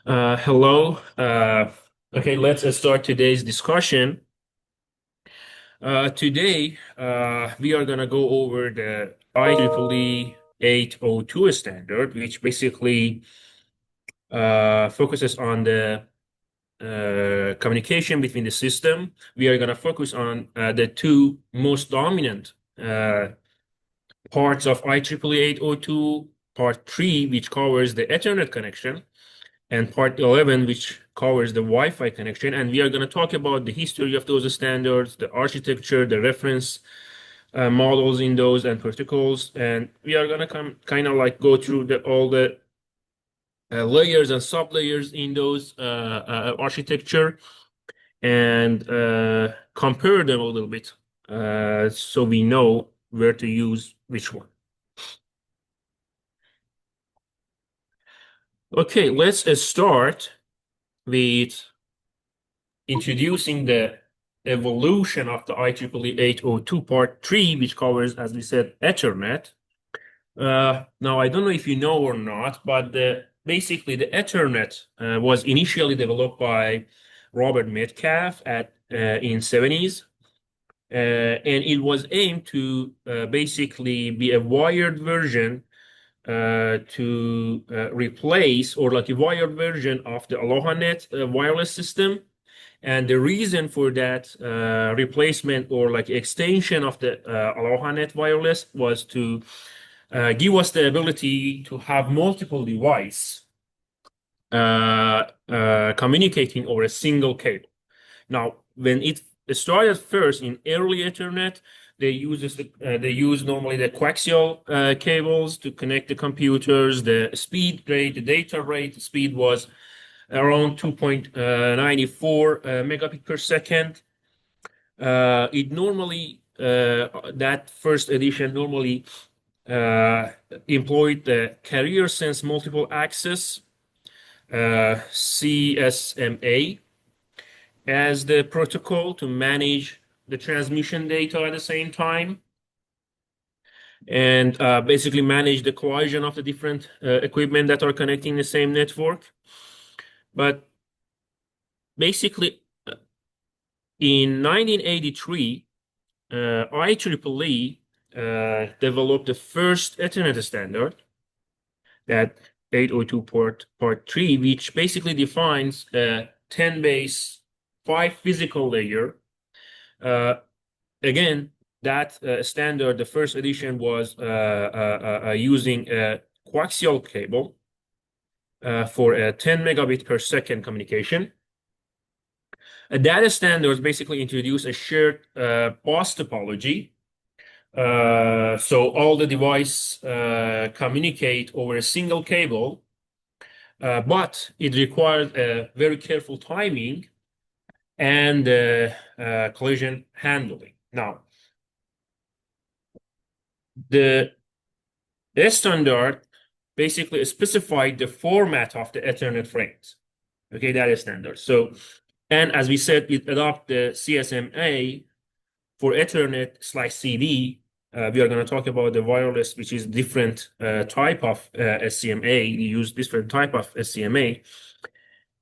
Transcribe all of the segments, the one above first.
Hello. Okay, let's start today's discussion. Today, we are going to go over the IEEE 802 standard, which basically focuses on the communication between the system. We are going to focus on the two most dominant parts of IEEE 802, part 3, which covers the Ethernet connection, and part 11, which covers the Wi-Fi connection. And we are going to talk about the history of those standards, the architecture, the reference models in those, and protocols. And we are going to kind of like go through all the layers and sub-layers in those architecture and compare them a little bit so we know where to use which one. Okay, let's start with introducing the evolution of the IEEE 802 Part 3, which covers, as we said, Ethernet. Now, I don't know if you know or not, but basically the Ethernet was initially developed by Robert Metcalfe in 70s. And it was aimed to basically be a wired version to replace, or like a wired version of the AlohaNet wireless system. And the reason for that replacement or like extension of the AlohaNet wireless was to give us the ability to have multiple devices communicating over a single cable. Now, when it started first in early Ethernet, they use normally the coaxial cables to connect the computers. The speed rate, the data rate speed was around 2.94 megabit per second. It normally that first edition normally employed the carrier sense multiple access CSMA as the protocol to manage the transmission data at the same time and basically manage the cohesion of the different equipment that are connecting the same network. But basically, in 1983, IEEE developed the first Ethernet standard, that 802 part 3, which basically defines a 10 base 5 physical layer. Again, that standard, the first edition was using a coaxial cable for a 10 megabit per second communication. Data standards basically introduce a shared bus topology. So all the devices communicate over a single cable, but it requires a very careful timing and collision handling. Now, the standard basically specified the format of the Ethernet frames. Okay, that is standard. So, and as we said, it adopts the CSMA for Ethernet/CD. We are going to talk about the wireless, which is different type of SCMA. You use different type of SCMA,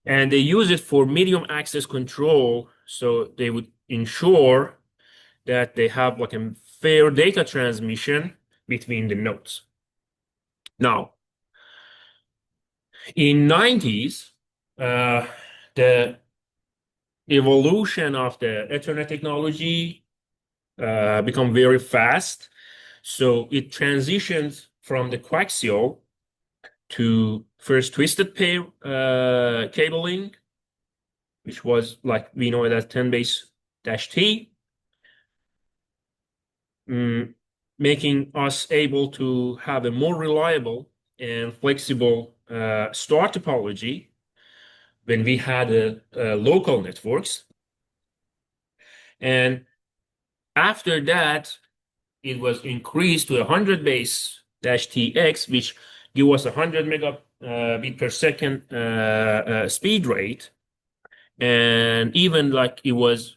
and they use it for medium access control. So they would ensure that they have like a fair data transmission between the nodes. Now, in 90s, the evolution of the Ethernet technology become very fast. So it transitions from the coaxial to first twisted pair cabling, which was like we know it as 10 base dash T, making us able to have a more reliable and flexible star topology when we had local networks. And after that, it was increased to 100 base dash TX, which give us 100 megabit per second speed rate. And even like it was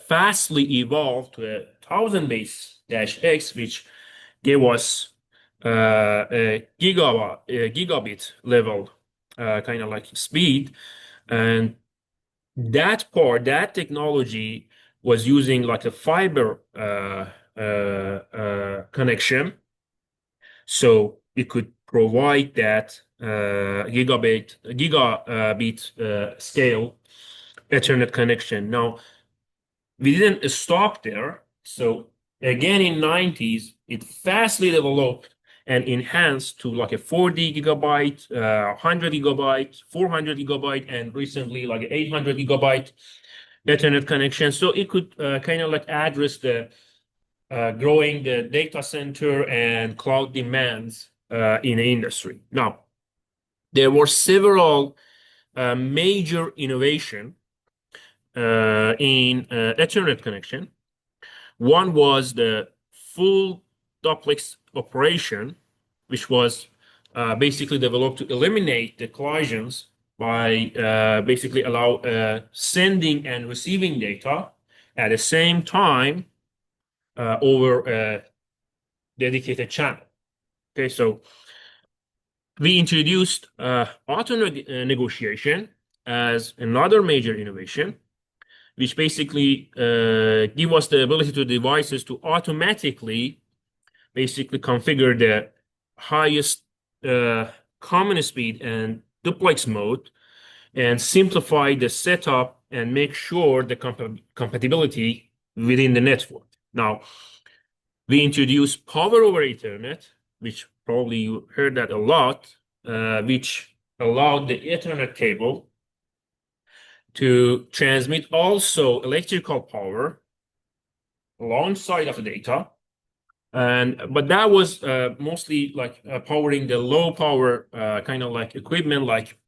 fastly evolved to 1,000 base dash X, which gave us a gigabit level kind of like speed. And that technology was using like a fiber connection, so it could provide that gigabit scale Ethernet connection. Now, we didn't stop there. So again, in 90s, it fastly developed and enhanced to like a 40 gigabyte, 100 gigabyte, 400 gigabyte, and recently like 800 gigabyte Ethernet connection. So it could kind of like address the growing the data center and cloud demands in the industry. Now, there were several major innovation in Ethernet connection. One was the full duplex operation, which was basically developed to eliminate the collisions by basically allow sending and receiving data at the same time over a dedicated channel. Okay, so we introduced auto negotiation as another major innovation, which basically give us the ability to devices to automatically basically configure the highest common speed and duplex mode and simplify the setup and make sure the compatibility within the network. Now, we introduced power over Ethernet, which probably you heard that a lot, which allowed the Ethernet cable to transmit also electrical power alongside of the data. But that was mostly like powering the low power kind of like equipment like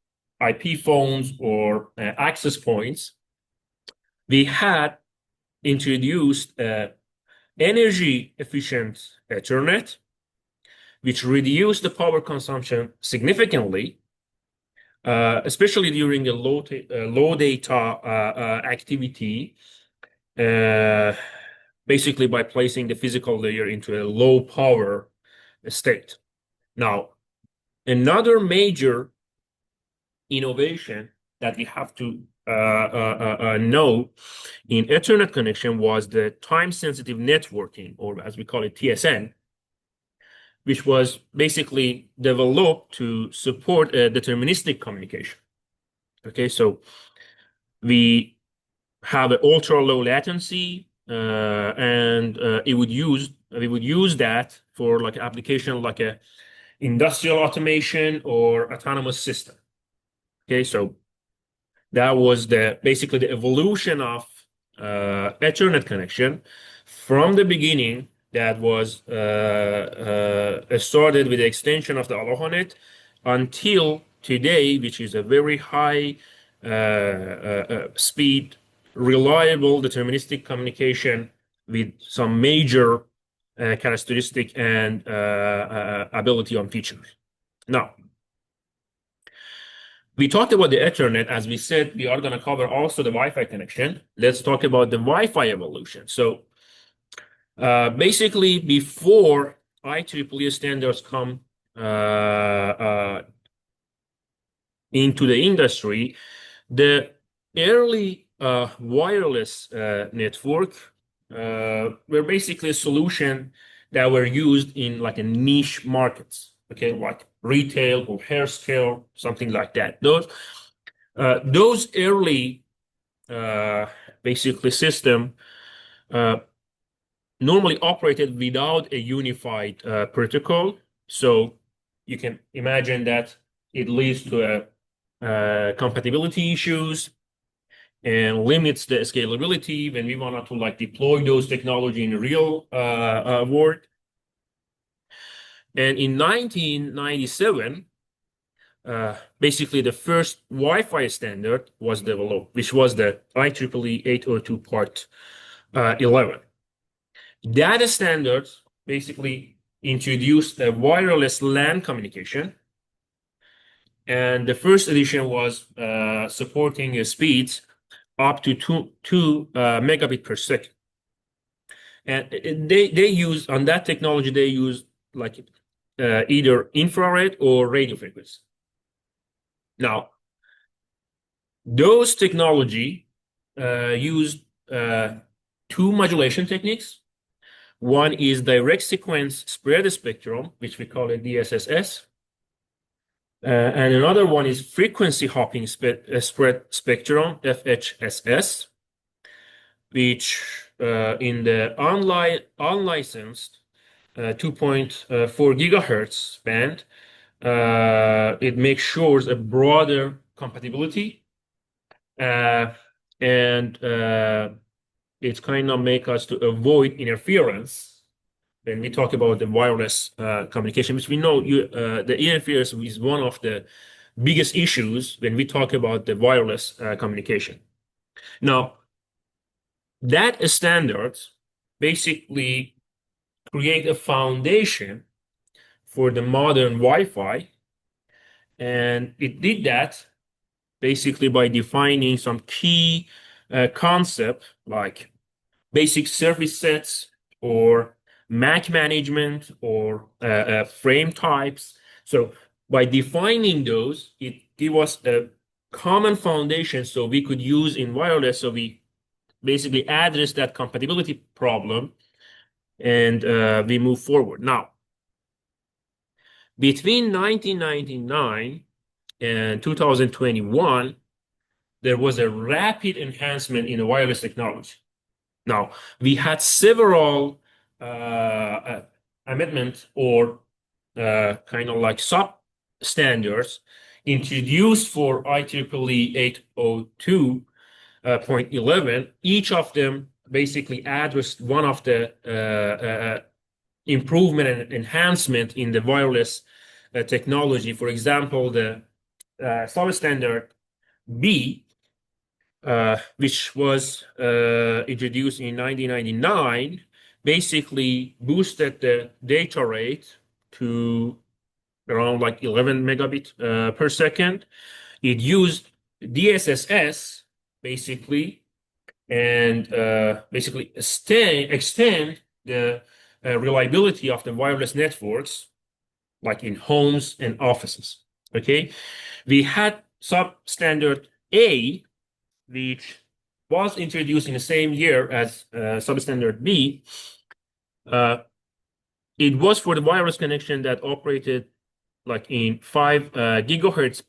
IP phones or access points. We had introduced energy efficient Ethernet, which reduced the power consumption significantly, especially during the low data activity, uh, basically by placing the physical layer into a low power state. Now, another major innovation that we have to know in Ethernet connection was the time-sensitive networking, or as we call it, TSN, which was basically developed to support a deterministic communication. Okay, so we have an ultra low latency, and we would use that for like application like a industrial automation or autonomous system. Okay, so that was basically the evolution of Ethernet connection from the beginning. That was started with the extension of the AlohaNet until today, which is a very high speed, reliable, deterministic communication with some major characteristic and ability on features. Now, we talked about the Ethernet. As we said, we are going to cover also the Wi-Fi connection. Let's talk about the Wi-Fi evolution. So basically, before IEEE standards come into the industry, the early wireless network were basically a solution that were used in like a niche markets, okay, like retail or haircare, something like that. Those early basically system normally operated without a unified protocol. So you can imagine that it leads to compatibility issues and limits the scalability when we wanted to like deploy those technology in the real world. And in 1997, basically the first Wi-Fi standard was developed, which was the IEEE 802 Part 11. That standard basically introduced a wireless LAN communication, and the first edition was supporting speeds up to two megabit per second. And they use on that technology, they use like either infrared or radio frequency. Now, those technology used two modulation techniques. One is direct sequence spread spectrum, which we call it DSSS. And another one is frequency hopping spread spectrum, FHSS, which in the unlicensed 2.4 gigahertz band, it makes sure a broader compatibility, and it's kind of make us to avoid interference when we talk about the wireless communication, which we know the interference is one of the biggest issues when we talk about the wireless communication. Now, that standard basically create a foundation for the modern Wi-Fi, and it did that basically by defining some key concept like basic service sets or MAC management or frame types. So by defining those, it gave us a common foundation so we could use in wireless. So we basically address that compatibility problem, and we move forward. Now, between 1999 and 2021, there was a rapid enhancement in the wireless technology. Now, we had several amendments or kind of like sub-standards introduced for IEEE 802.11. Each of them basically addressed one of the improvement and enhancement in the wireless technology. For example, the substandard B, which was introduced in 1999, basically boosted the data rate to around like 11 megabit per second. It used DSSS basically, and basically extend the reliability of the wireless networks, like in homes and offices. Okay, we had substandard A, which was introduced in the same year as substandard B. It was for the wireless connection that operated like in 5 gigahertz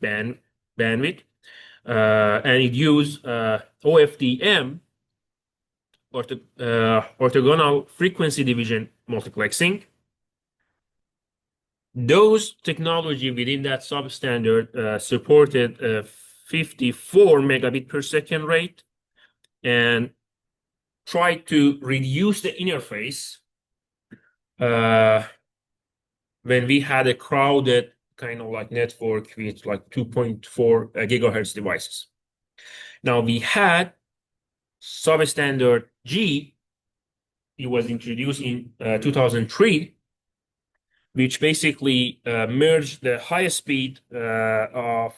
bandwidth, and it used OFDM, orthogonal frequency division multiplexing. Those technology within that substandard supported a 54 megabit per second rate and tried to reduce the interface when we had a crowded kind of like network with like 2.4 gigahertz devices. Now we had substandard G. It was introduced in 2003, which basically merged the highest speed of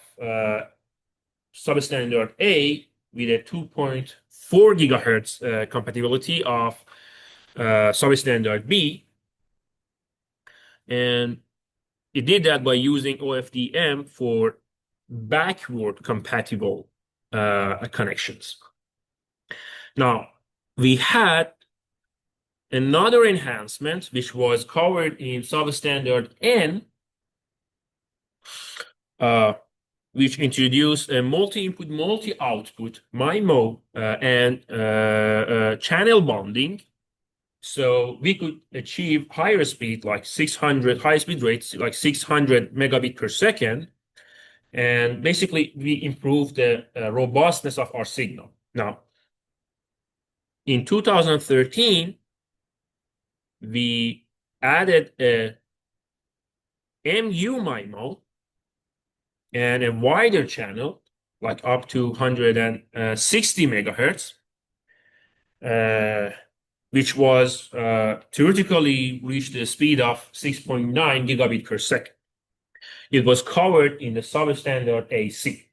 substandard A with a 2.4 gigahertz compatibility of substandard B. And it did that by using OFDM for backward compatible connections. Now, we had another enhancement which was covered in substandard N, which introduced a multi-input, multi-output MIMO and channel bonding. So we could achieve higher speed, like 600, high speed rates, like 600 megabit per second. And basically, we improved the robustness of our signal. Now, in 2013, we added a MU MIMO and a wider channel, like up to 160 megahertz, which was theoretically reached the speed of 6.9 gigabit per second. It was covered in the substandard AC.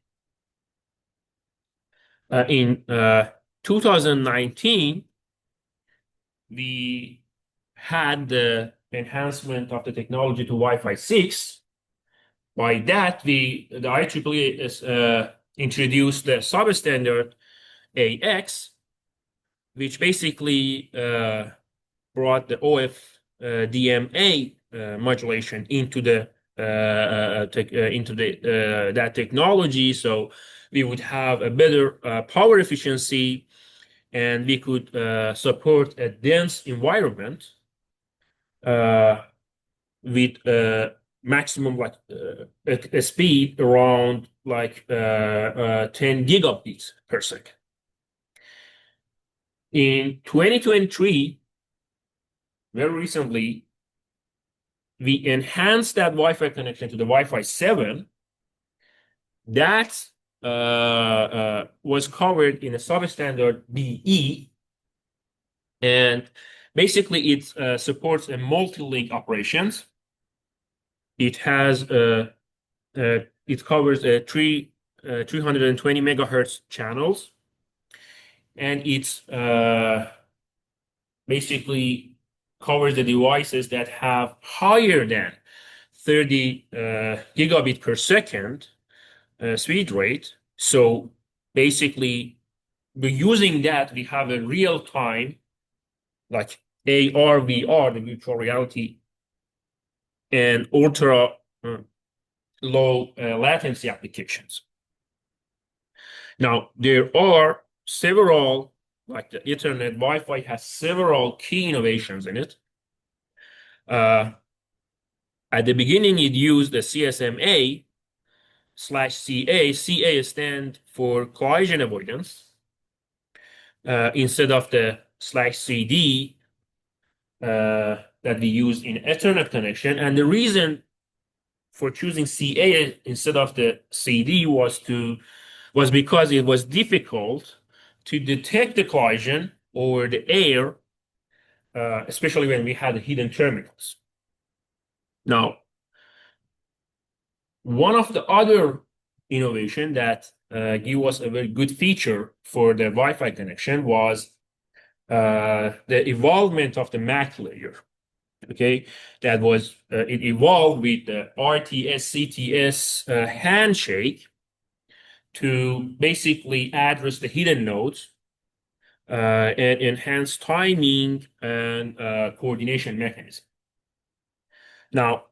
In 2019, we had the enhancement of the technology to Wi-Fi 6, by that, the IEEE is, introduced the substandard AX, which basically brought the OFDMA modulation into the that technology. So we would have a better power efficiency, and we could support a dense environment with maximum like a speed around like 10 gigabits per second. In 2023, very recently, we enhanced that Wi-Fi connection to the Wi-Fi 7. That was covered in a substandard BE, and basically it supports a multi-link operations. It has it covers 320 megahertz channels, and it's basically covers the devices that have higher than 30 gigabit per second speed rate. So basically, by using that, we have a real time, like AR, VR, the virtual reality, and ultra low latency applications. Now, there are several, like the Ethernet Wi-Fi has several key innovations in it. At the beginning, it used the CSMA/CA. CA stands for collision avoidance instead of the /CD that we use in Ethernet connection. And the reason for choosing CA instead of the CD was because it was difficult to detect the collision over the air, especially when we had hidden terminals. Now, one of the other innovation that gave us a very good feature for the Wi-Fi connection was the evolvement of the MAC layer. Okay, that was it evolved with the RTS-CTS handshake to basically address the hidden nodes and enhance timing and coordination mechanism. Now,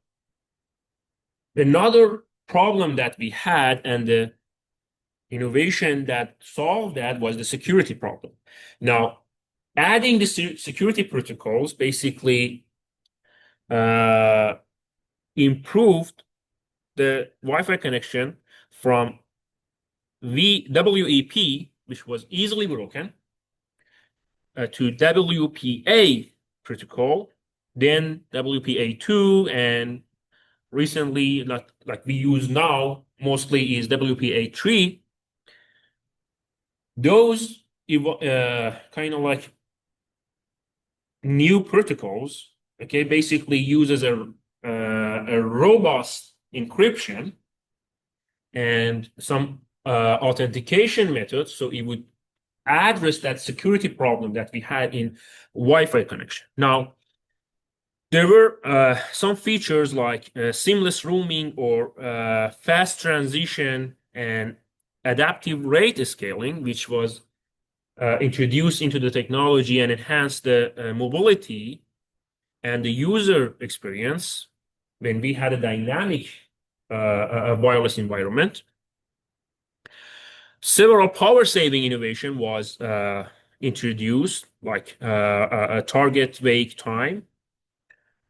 another problem that we had and the innovation that solved that was the security problem. Now, adding the security protocols basically improved the Wi-Fi connection from WEP, which was easily broken, to WPA protocol, then WPA2, and recently, like we use now, mostly is WPA3. Those kind of like new protocols, okay, basically uses a robust encryption and some authentication methods, so it would address that security problem that we had in Wi-Fi connection. Now, there were some features like seamless roaming or fast transition and adaptive rate scaling, which was introduced into the technology and enhanced the mobility and the user experience when we had a dynamic wireless environment. Several power-saving innovation was introduced, like a target wake time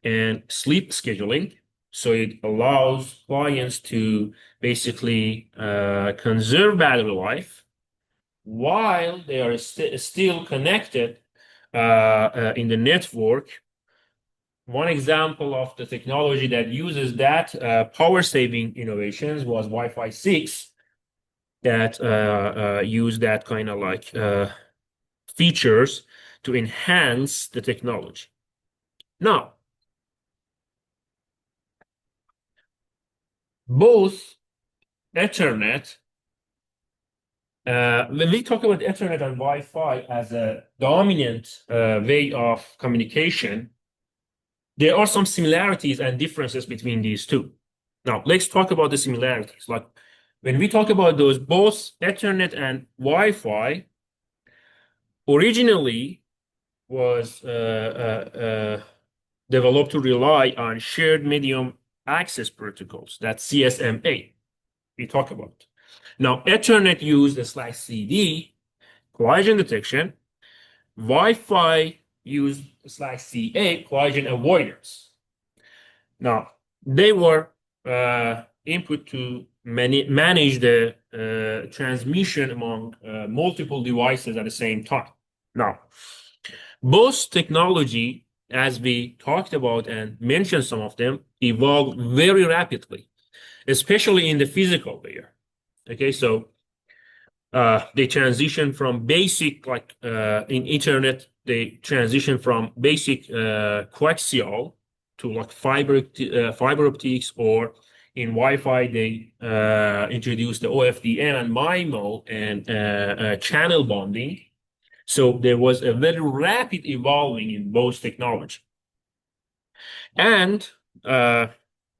and sleep scheduling. So it allows clients to basically conserve battery life while they are still connected in the network. One example of the technology that uses that power-saving innovations was Wi-Fi 6 that use that kind of like features to enhance the technology. Now, both Ethernet, when we talk about Ethernet and Wi-Fi as a dominant way of communication, there are some similarities and differences between these two. Now, let's talk about the similarities. Like when we talk about those, both Ethernet and Wi-Fi originally was developed to rely on shared medium access protocols, that's CSMA we talk about. Now, Ethernet used /CD collision detection. Wi-Fi used /CA collision avoidance. Now, they were input to manage the transmission among multiple devices at the same time. Now, both technology, as we talked about and mentioned some of them, evolved very rapidly, especially in the physical layer. Okay, so they transition from basic, like in Ethernet, they transition from basic coaxial to like fiber optics, or in Wi-Fi, they introduced the OFDM and MIMO and channel bonding. So there was a very rapid evolving in both technology. And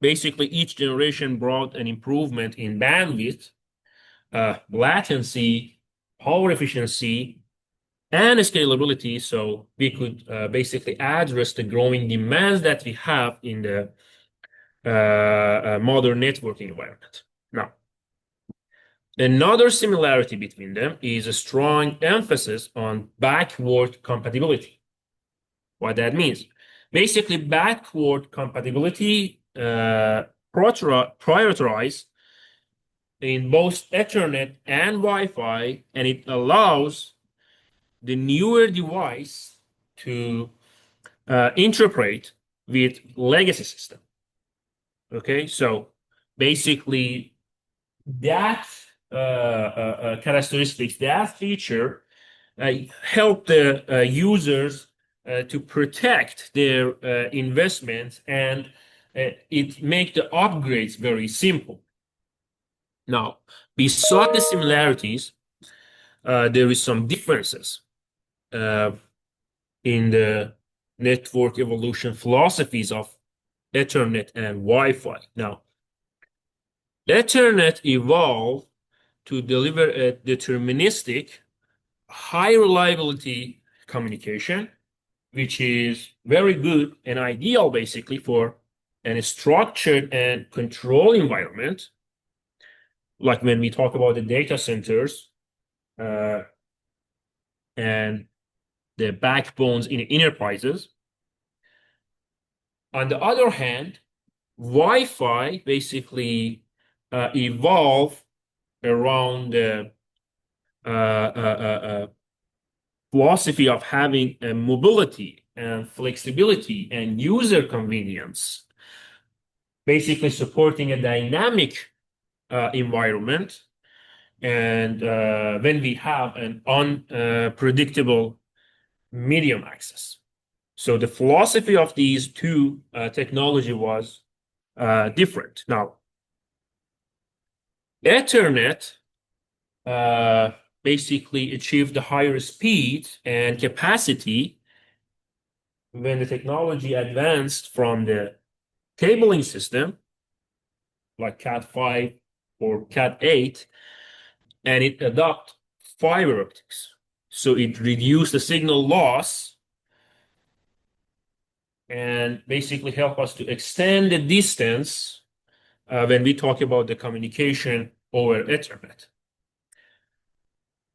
basically, each generation brought an improvement in bandwidth, latency, power efficiency, and scalability. So we could basically address the growing demands that we have in the modern networking environment. Now, another similarity between them is a strong emphasis on backward compatibility. What that means? Basically, backward compatibility prioritized in both Ethernet and Wi-Fi, and it allows the newer device to interpret with legacy system. Okay, so basically that characteristics, that feature help the users to protect their investments, and it make the upgrades very simple. Now, besides the similarities, there is some differences in the network evolution philosophies of Ethernet and Wi-Fi. Now, Ethernet evolved to deliver a deterministic, high reliability communication, which is very good and ideal basically for a structured and controlled environment. Like when we talk about the data centers and the backbones in enterprises. On the other hand, Wi-Fi basically evolved around the philosophy of having a mobility and flexibility and user convenience, basically supporting a dynamic environment. And when we have an unpredictable medium access. So the philosophy of these two technology was different. Now, Ethernet basically achieved the higher speed and capacity when the technology advanced from the cabling system, like Cat5 or Cat8, and it adopted fiber optics. So it reduced the signal loss and basically help us to extend the distance when we talk about the communication over Ethernet.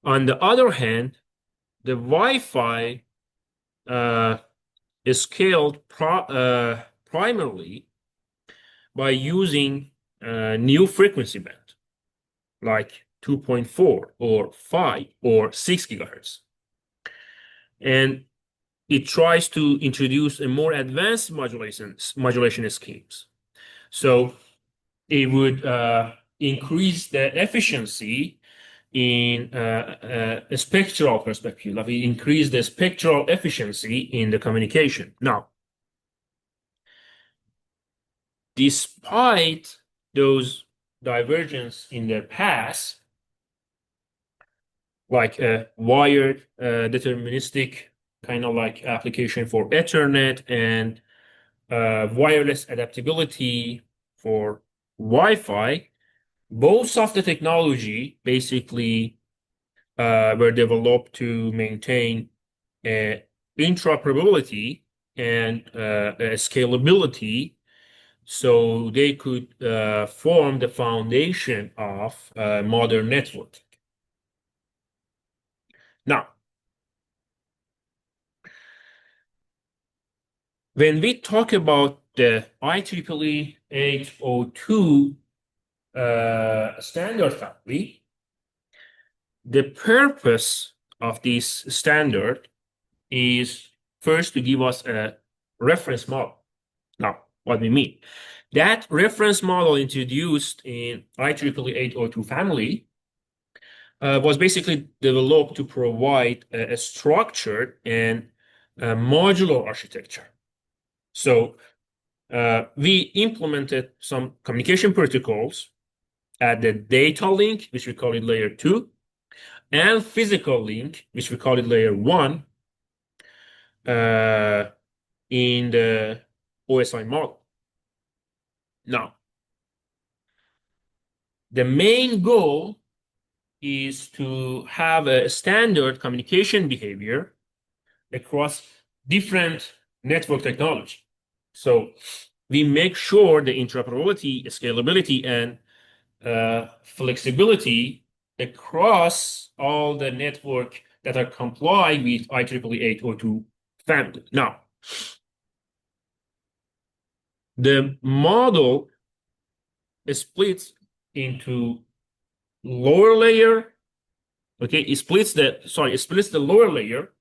On the other hand, the Wi-Fi is scaled primarily by using a new frequency band, like 2.4 or 5 or 6 gigahertz. And it tries to introduce a more advanced modulation schemes. So it would increase the efficiency in a spectral perspective. Like it increase the spectral efficiency in the communication. Now, despite those divergence in their paths, like a wired deterministic kind of like application for Ethernet and wireless adaptability for Wi-Fi, both of the technology basically were developed to maintain interoperability and scalability, so they could form the foundation of modern networking. Now, when we talk about the IEEE 802 standard family, the purpose of this standard is first to give us a reference model. Now, what we mean? That reference model introduced in IEEE 802 family was basically developed to provide a structured and modular architecture. So we implemented some communication protocols at the data link, which we call it layer 2, and physical link, which we call it layer 1, in the OSI model. Now, the main goal is to have a standard communication behavior across different network technology. So we make sure the interoperability, scalability, and flexibility across all the network that are comply with IEEE 802 family. Now, the model is split into lower layer. Okay, it splits the lower layer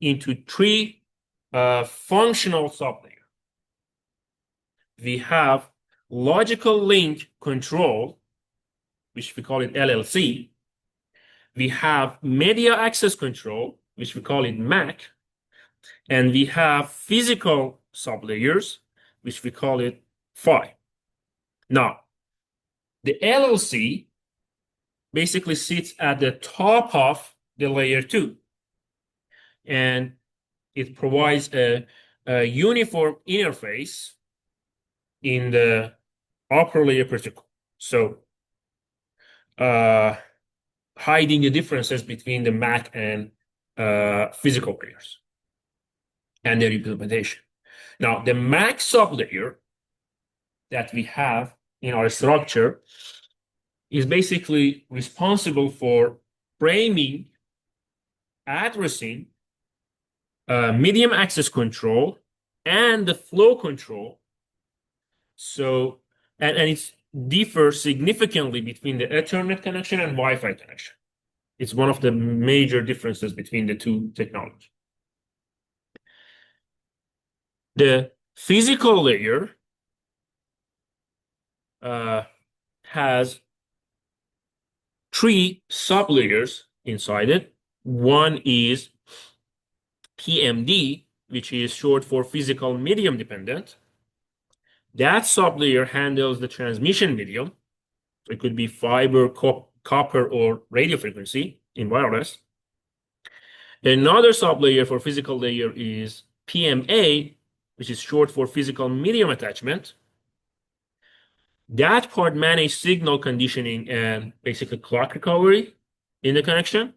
into three functional sublayers. We have logical link control, which we call it LLC. We have media access control, which we call it MAC. And we have physical sublayers, which we call it PHY. Now, the LLC basically sits at the top of the layer 2. And it provides a uniform interface in the upper layer protocol. So hiding the differences between the MAC and physical layers and their implementation. Now, the MAC sublayer that we have in our structure is basically responsible for framing, addressing, medium access control, and the flow control. So, and it differs significantly between the Ethernet connection and Wi-Fi connection. It's one of the major differences between the two technologies. The physical layer has three sublayers inside it. One is PMD, which is short for physical medium dependent. That sublayer handles the transmission medium. So it could be fiber, copper, or radio frequency in wireless. Another sublayer for physical layer is PMA, which is short for physical medium attachment. That part manages signal conditioning and basically clock recovery in the connection.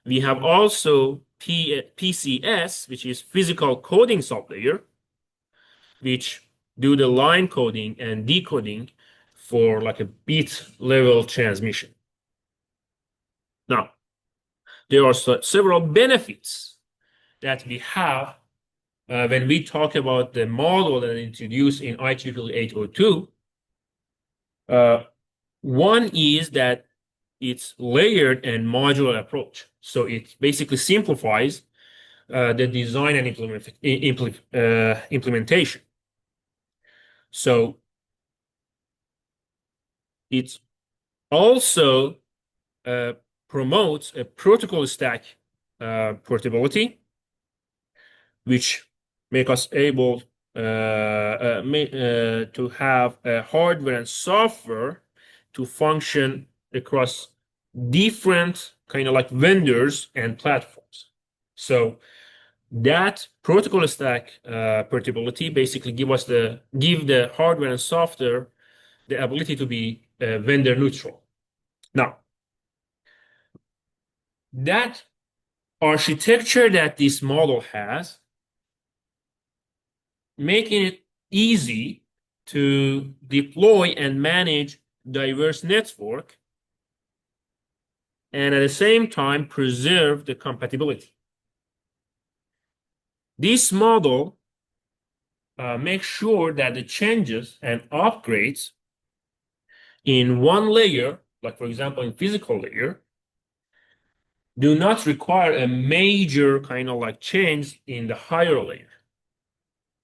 We have also PCS, which is physical coding sublayer, which do the line coding and decoding for like a bit level transmission. Now, there are several benefits that we have when we talk about the model that is introduced in IEEE 802. One is that it's layered and modular approach. So it basically simplifies the design and implementation. So it also promotes a protocol stack portability, which make us able to have a hardware and software to function across different kind of like vendors and platforms. So that protocol stack portability basically give the hardware and software the ability to be vendor neutral. Now, that architecture that this model has, making it easy to deploy and manage diverse network, and at the same time preserve the compatibility. This model makes sure that the changes and upgrades in one layer, like for example in physical layer, do not require a major kind of like change in the higher layer.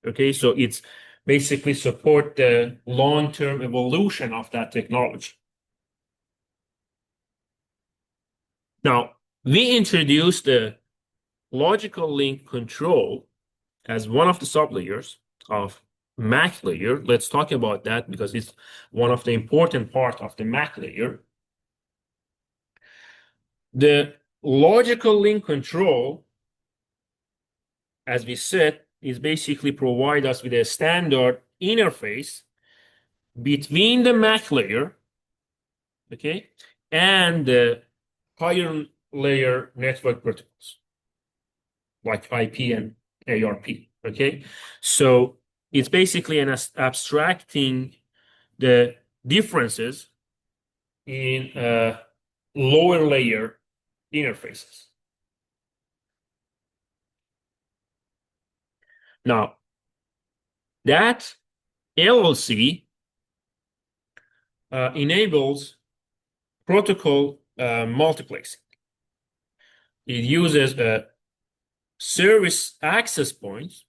Okay, so it's basically support the long-term evolution of that technology. Now, we introduced the logical link control as one of the sublayers of MAC layer. Let's talk about that because it's one of the important part of the MAC layer. The logical link control, as we said, is basically provide us with a standard interface between the MAC layer, okay, and the higher layer network protocols like IP and ARP, okay? So it's basically an abstracting the differences in lower layer interfaces. Now, that LLC enables protocol multiplexing. It uses a service access points,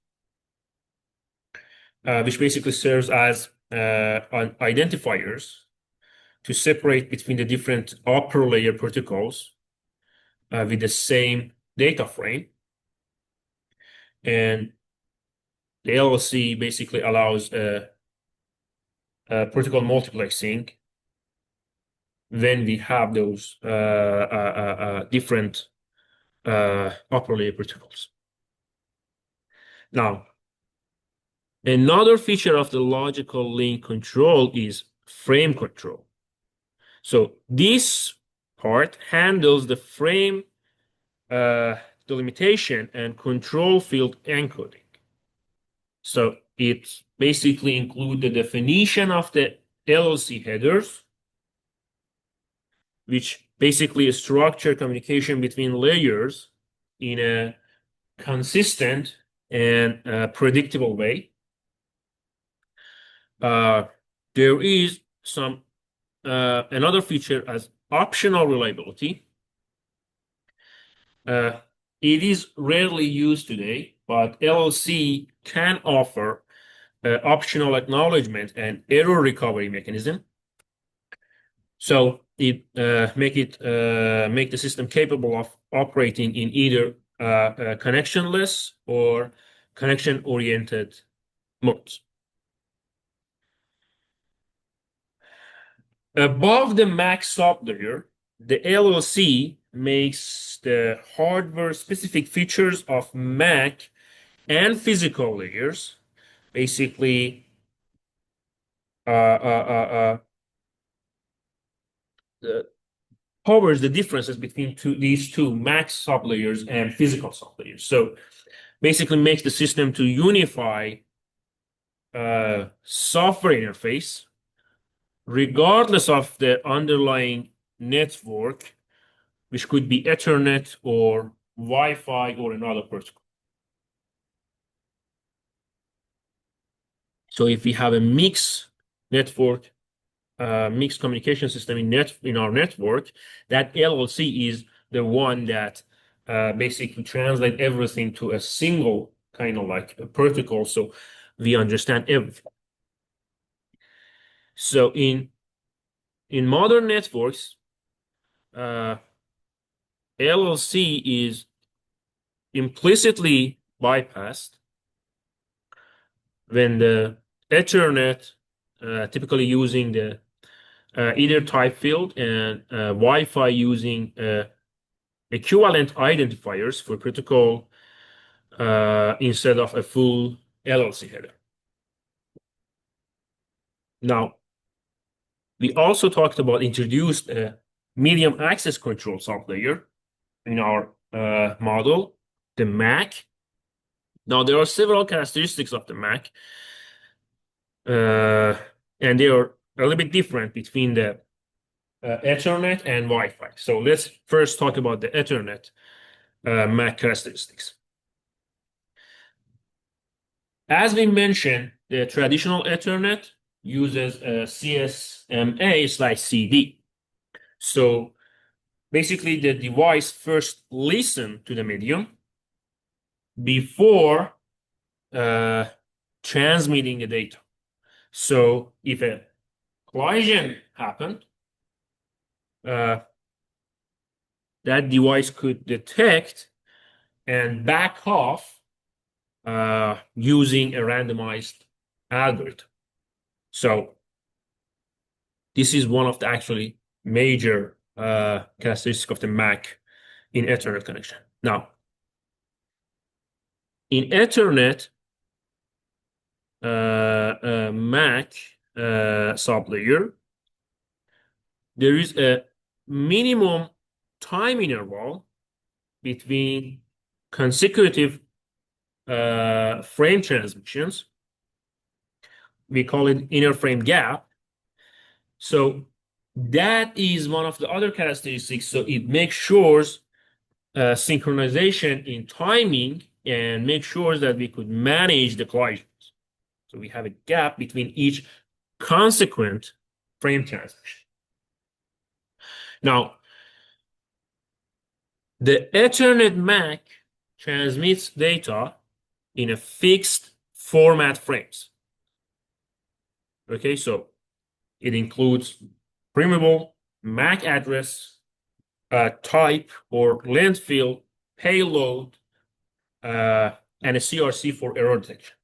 which basically serves as identifiers to separate between the different upper layer protocols with the same data frame. And the LLC basically allows protocol multiplexing when we have those different upper layer protocols. Now, another feature of the logical link control is frame control. So this part handles the frame delimitation and control field encoding. So it basically includes the definition of the LLC headers, which basically structure communication between layers in a consistent and predictable way. There is some another feature as optional reliability. It is rarely used today, but LLC can offer optional acknowledgement and error recovery mechanism. So it make the system capable of operating in either connectionless or connection-oriented modes. Above the MAC sublayer, the LLC makes the hardware-specific features of MAC and physical layers, basically covers the differences between these two MAC sublayers and physical sublayers. So basically makes the system to unify software interface regardless of the underlying network, which could be Ethernet or Wi-Fi or another protocol. So if we have a mixed network, mixed communication system in our network, that LLC is the one that basically translate everything to a single kind of like a protocol, so we understand everything. So in modern networks, LLC is implicitly bypassed when the Ethernet, typically using the either type field and Wi-Fi using equivalent identifiers for protocol instead of a full LLC header. Now, We also talked about introduced a medium access control sublayer in our model, the MAC. Now, there are several characteristics of the MAC, and they are a little bit different between the Ethernet and Wi-Fi. So let's first talk about the Ethernet MAC characteristics. As we mentioned, the traditional Ethernet uses a CSMA/CD. So basically, the device first listens to the medium before transmitting the data. So if a collision happened, that device could detect and back off using a randomized algorithm. So this is one of the actually major characteristics of the MAC in Ethernet connection. Now, in Ethernet, MAC sublayer, there is a minimum time interval between consecutive frame transmissions. We call it inner frame gap. So that is one of the other characteristics. So it makes sure synchronization in timing and make sure that we could manage the collisions. So we have a gap between each consequent frame transmission. Now, the Ethernet MAC transmits data in a fixed format frames. Okay, so it includes programmable MAC address, type or length field, payload, and a CRC for error detection.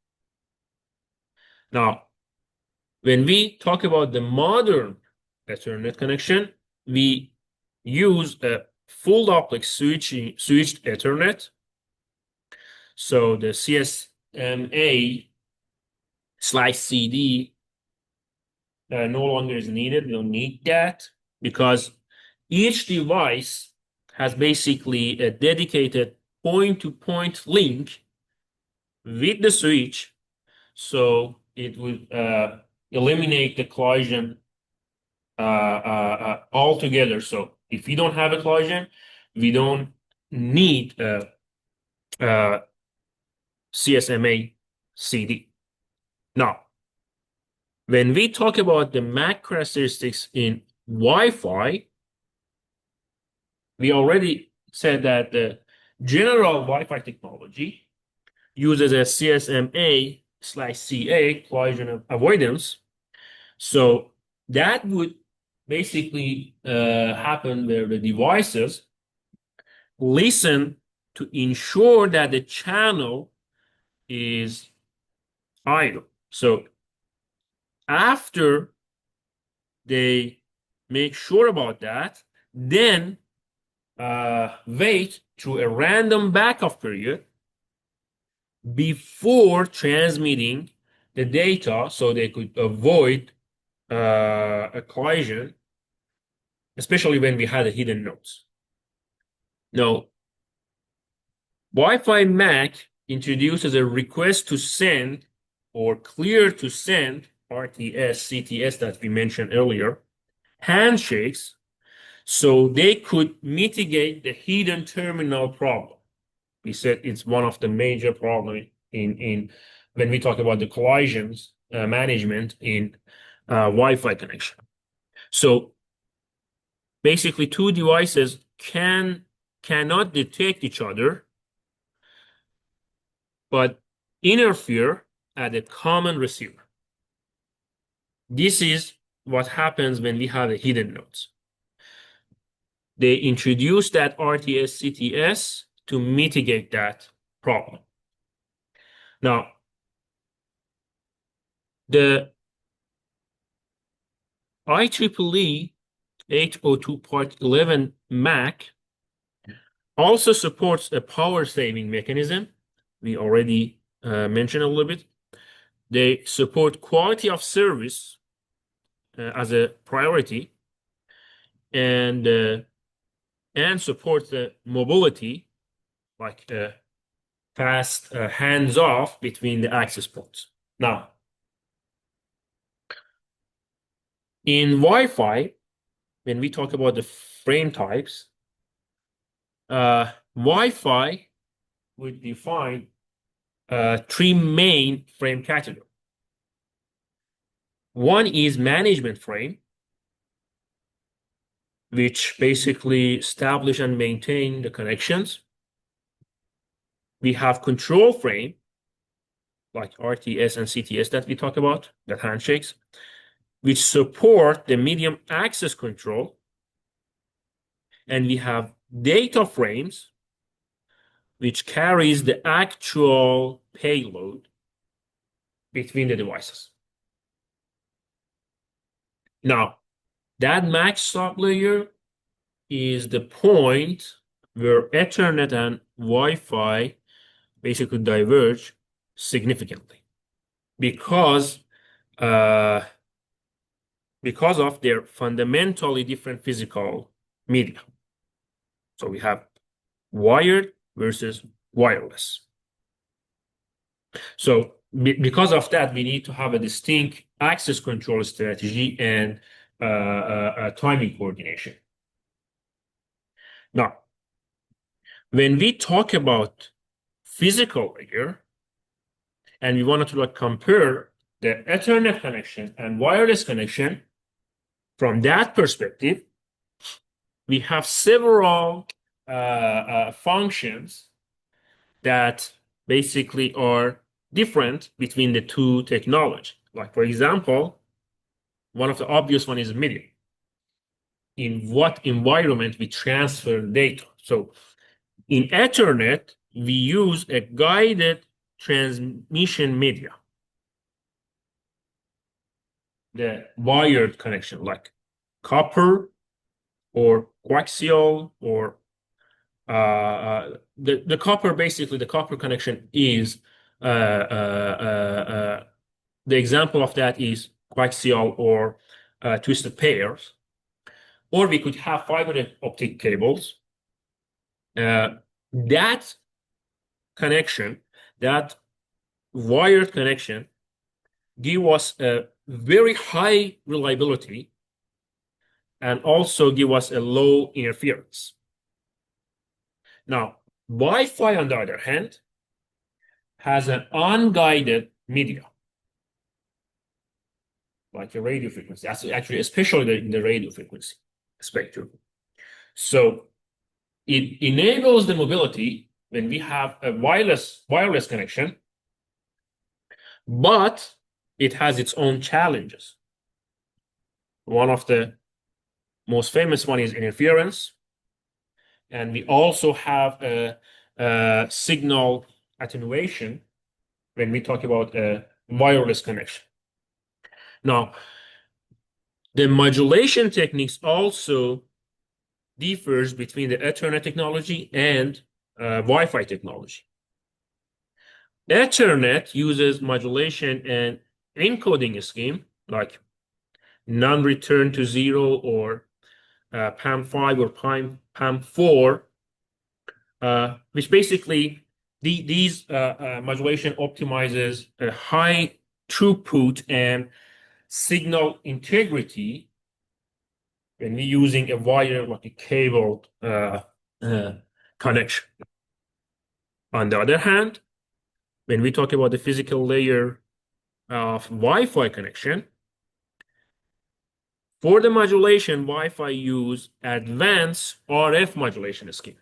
Now, when we talk about the modern Ethernet connection, we use a full duplex switched Ethernet. So the CSMA/CD no longer is needed. We don't need that because each device has basically a dedicated point-to-point link with the switch. So it would eliminate the collision altogether. So if we don't have a collision, we don't need CSMA CD. Now, when we talk about the MAC characteristics in Wi-Fi, we already said that the general Wi-Fi technology uses a CSMA/CA collision avoidance. So that would basically happen where the devices listen to ensure that the channel is idle. So after they make sure about that, then wait through a random backup period before transmitting the data so they could avoid a collision, especially when we had a hidden nodes. Now, Wi-Fi MAC introduces a request to send or clear to send RTS, CTS that we mentioned earlier, handshakes, so they could mitigate the hidden terminal problem. We said it's one of the major problems in when we talk about the collisions management in Wi-Fi connection. So basically, two devices cannot detect each other, but interfere at a common receiver. This is what happens when we have a hidden nodes. They introduce that RTS CTS to mitigate that problem. Now, the IEEE 802 Part 11 MAC also supports a power saving mechanism. We already mentioned a little bit. They support quality of service as a priority, and support the mobility, like fast hands-off between the access points. Now, in Wi-Fi, when we talk about the frame types, Wi-Fi would define three main frame categories. One is management frame, which basically establish and maintain the connections. We have control frame, like RTS and CTS that we talk about, the handshakes, which support the medium access control. And we have data frames, which carries the actual payload between the devices. Now, that max stop layer is the point where Ethernet and Wi-Fi basically diverge significantly because of their fundamentally different physical media. So we have wired versus wireless. So because of that, we need to have a distinct access control strategy and timing coordination. Now, when we talk about physical layer, and we wanted to compare the Ethernet connection and wireless connection from that perspective, we have several functions that basically are different between the two technologies. Like, for example, one of the obvious one is media. In what environment we transfer data. So in Ethernet, we use a guided transmission media, the wired connection, like copper or coaxial, or the copper. Basically, the copper connection is the example of that is coaxial or twisted pairs, or we could have fiber optic cables. That connection, that wired connection, give us a very high reliability and also give us a low interference. Now, Wi-Fi, on the other hand, has an unguided media, like a radio frequency. Actually, especially in the radio frequency spectrum. So it enables the mobility when we have a wireless connection, but it has its own challenges. One of the most famous one is interference, and we also have a signal attenuation when we talk about a wireless connection. Now, the modulation techniques also differs between the Ethernet technology and Wi-Fi technology. Ethernet uses modulation and encoding scheme like non-return to zero or PAM5 or PAM4, which basically these modulation optimizes a high throughput and signal integrity when we're using a wire like a cable connection. On the other hand, when we talk about the physical layer of Wi-Fi connection, for the modulation, Wi-Fi use advanced RF modulation scheme.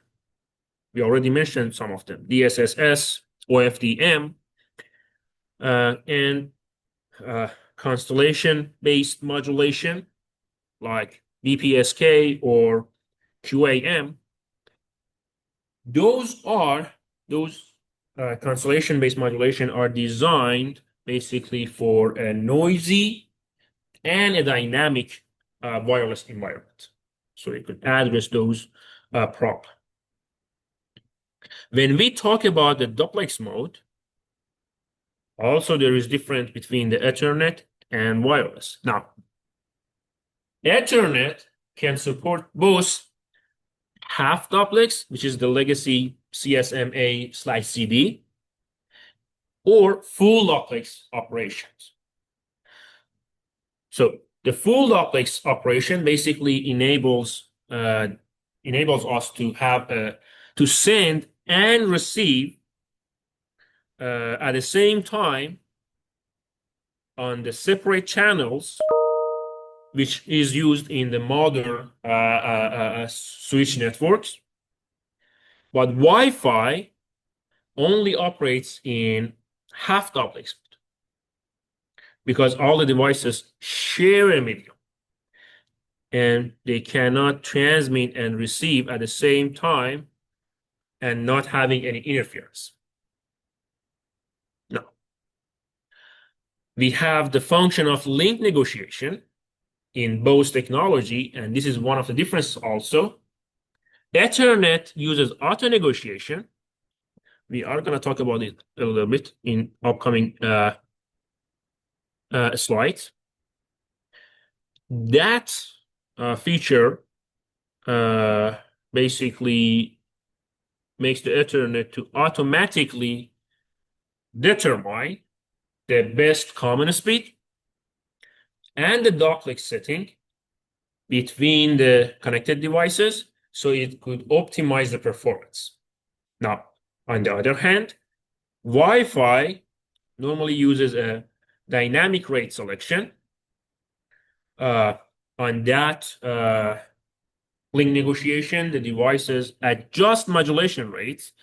We already mentioned some of them: DSSS, OFDM, and constellation-based modulation like BPSK or QAM. Those constellation-based modulation are designed basically for a noisy and a dynamic wireless environment. So it could address those problems. When we talk about the duplex mode, also there is difference between the Ethernet and wireless. Now, Ethernet can support both half duplex, which is the legacy CSMA/CD, or full duplex operations. So the full duplex operation basically enables us to have to send and receive at the same time on the separate channels, which is used in the modern switch networks. But Wi-Fi only operates in half duplex because all the devices share a medium and they cannot transmit and receive at the same time and not having any interference. Now, we have the function of link negotiation in both technology, and this is one of the differences also. Ethernet uses auto negotiation. We are going to talk about it a little bit in upcoming slides. That feature basically makes the Ethernet to automatically determine the best common speed and the duplex setting between the connected devices, so it could optimize the performance. Now, on the other hand, Wi-Fi normally uses a dynamic rate selection. On that link negotiation, the devices adjust modulation rates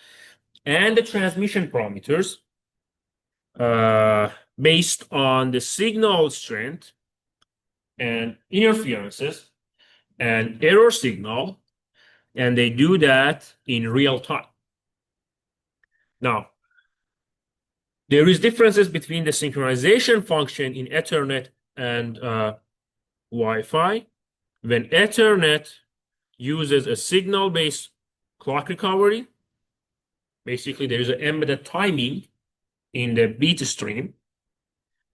and the transmission parameters based on the signal strength and interferences and error signal, and they do that in real time. Now, there is differences between the synchronization function in Ethernet and Wi-Fi. When Ethernet uses a signal-based clock recovery, basically there is an embedded timing in the bit stream,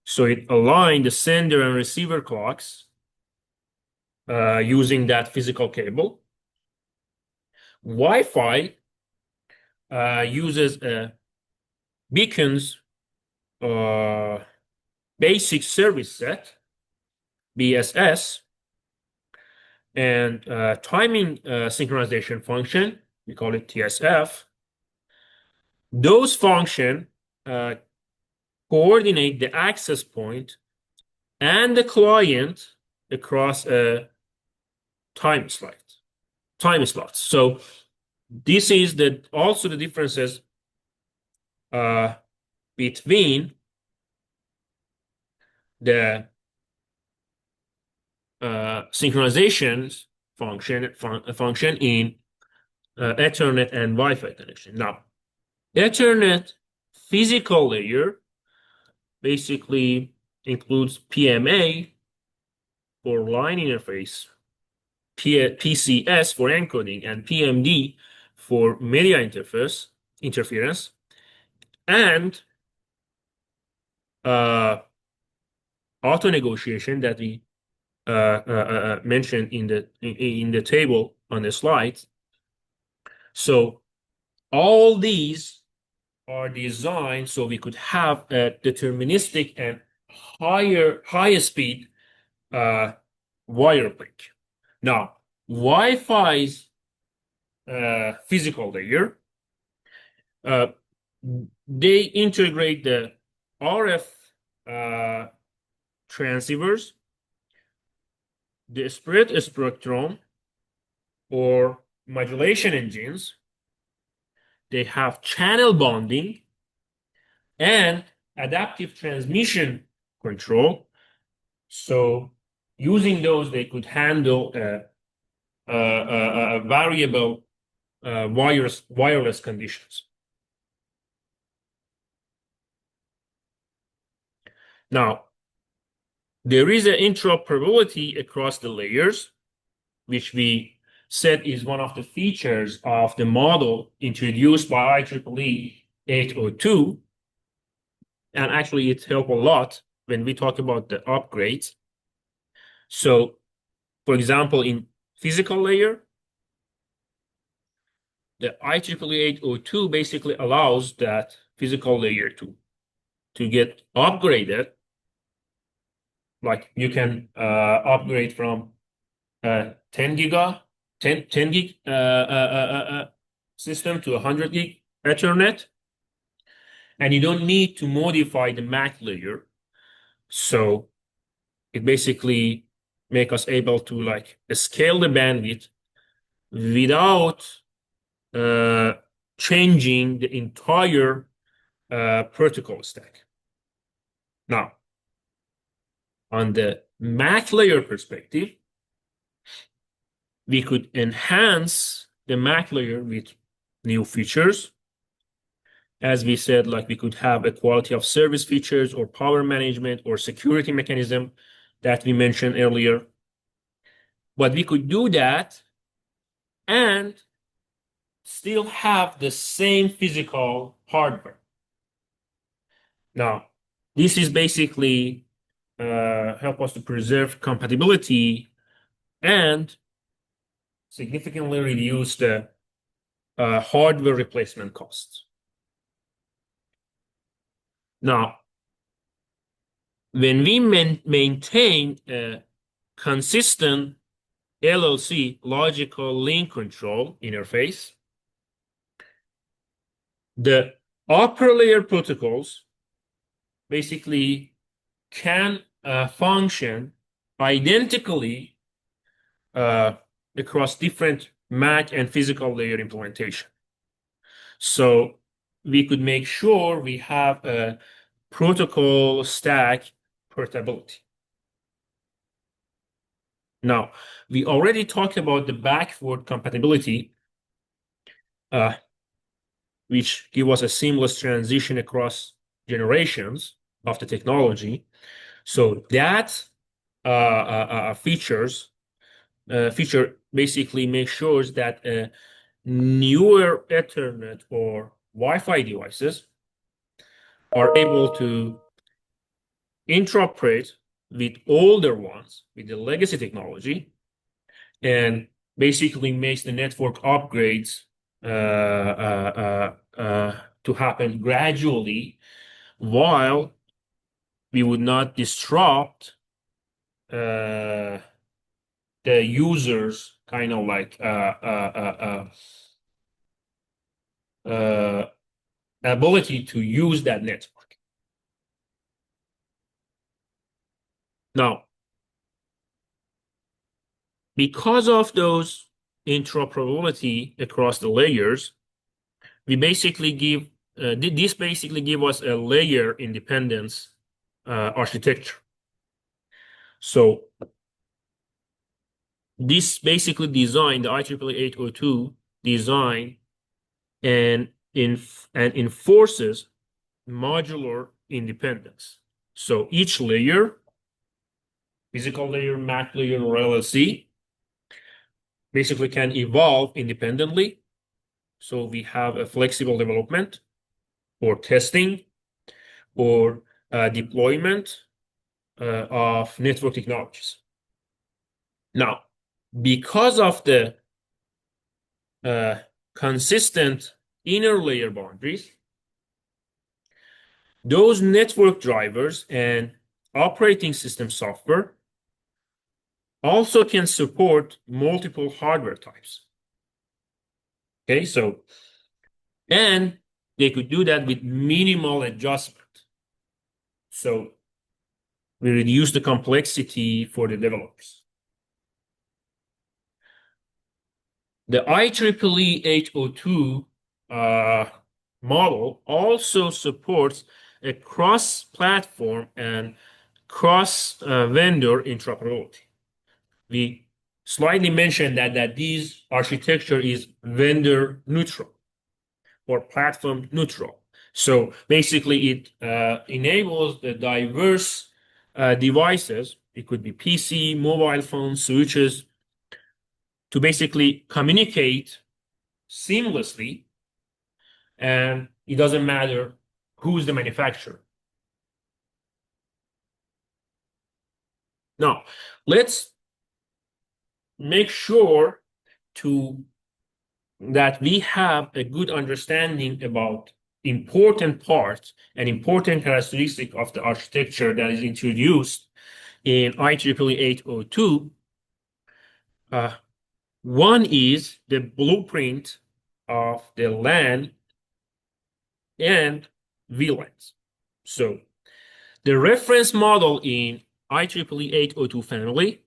so it aligns the sender and receiver clocks using that physical cable. Wi-Fi uses a beacons basic service set, BSS, and timing synchronization function, we call it TSF. Those functions coordinate the access point and the client across a time slot. So this is also the differences between the synchronization function in Ethernet and Wi-Fi connection. Now, Ethernet physical layer basically includes PMA for line interface, PCS for encoding, and PMD for media interference, and auto negotiation that we mentioned in the table on the slides. So all these are designed so we could have a deterministic and higher speed wire link. Now, Wi-Fi's physical layer, they integrate the RF transceivers, the spread spectrum or modulation engines. They have channel bonding and adaptive transmission control. So using those, they could handle variable wireless conditions. Now, there is an interoperability across the layers, which we said is one of the features of the model introduced by IEEE 802. And actually, it helped a lot when we talk about the upgrades. So For example, in physical layer, the IEEE 802 basically allows that physical layer to get upgraded. Like you can upgrade from 10 giga, 10 gig system to 100 gig Ethernet, and you don't need to modify the MAC layer. So it basically make us able to like scale the bandwidth without changing the entire protocol stack. Now, on the MAC layer perspective, we could enhance the MAC layer with new features. As we said, like we could have a quality of service features or power management or security mechanism that we mentioned earlier. But we could do that and still have the same physical hardware. Now, this is basically help us to preserve compatibility and significantly reduce the hardware replacement costs. Now, when we maintain a consistent LLC, logical link control interface, the upper layer protocols basically can function identically across different MAC and physical layer implementation. So we could make sure we have a protocol stack portability. Now, we already talked about the backward compatibility, which give us a seamless transition across generations of the technology. So that feature basically makes sure that newer Ethernet or Wi-Fi devices are able to interoperate with older ones, with the legacy technology, and basically makes the network upgrades to happen gradually, while we would not disrupt the users kind of like ability to use that network. Now, because of those interoperability across the layers, we basically give this basically give us a layer independence architecture. So this basically design, the IEEE 802 design, and enforces modular independence. So each layer, physical layer, MAC layer, or LLC, basically can evolve independently. So we have a flexible development or testing or deployment of network technologies. Now, because of the consistent inner layer boundaries, those network drivers and operating system software also can support multiple hardware types. Okay, so, and they could do that with minimal adjustment. So we reduce the complexity for the developers. The IEEE 802 model also supports a cross-platform and cross-vendor interoperability. We slightly mentioned that this architecture is vendor neutral or platform neutral. So basically it enables the diverse devices, it could be PC, mobile phones, switches, to basically communicate seamlessly, and it doesn't matter who's the manufacturer. Now, let's make sure to that we have a good understanding about important parts and important characteristic of the architecture that is introduced in IEEE 802. One is the blueprint of the LAN and VLANs. So the reference model in IEEE 802 family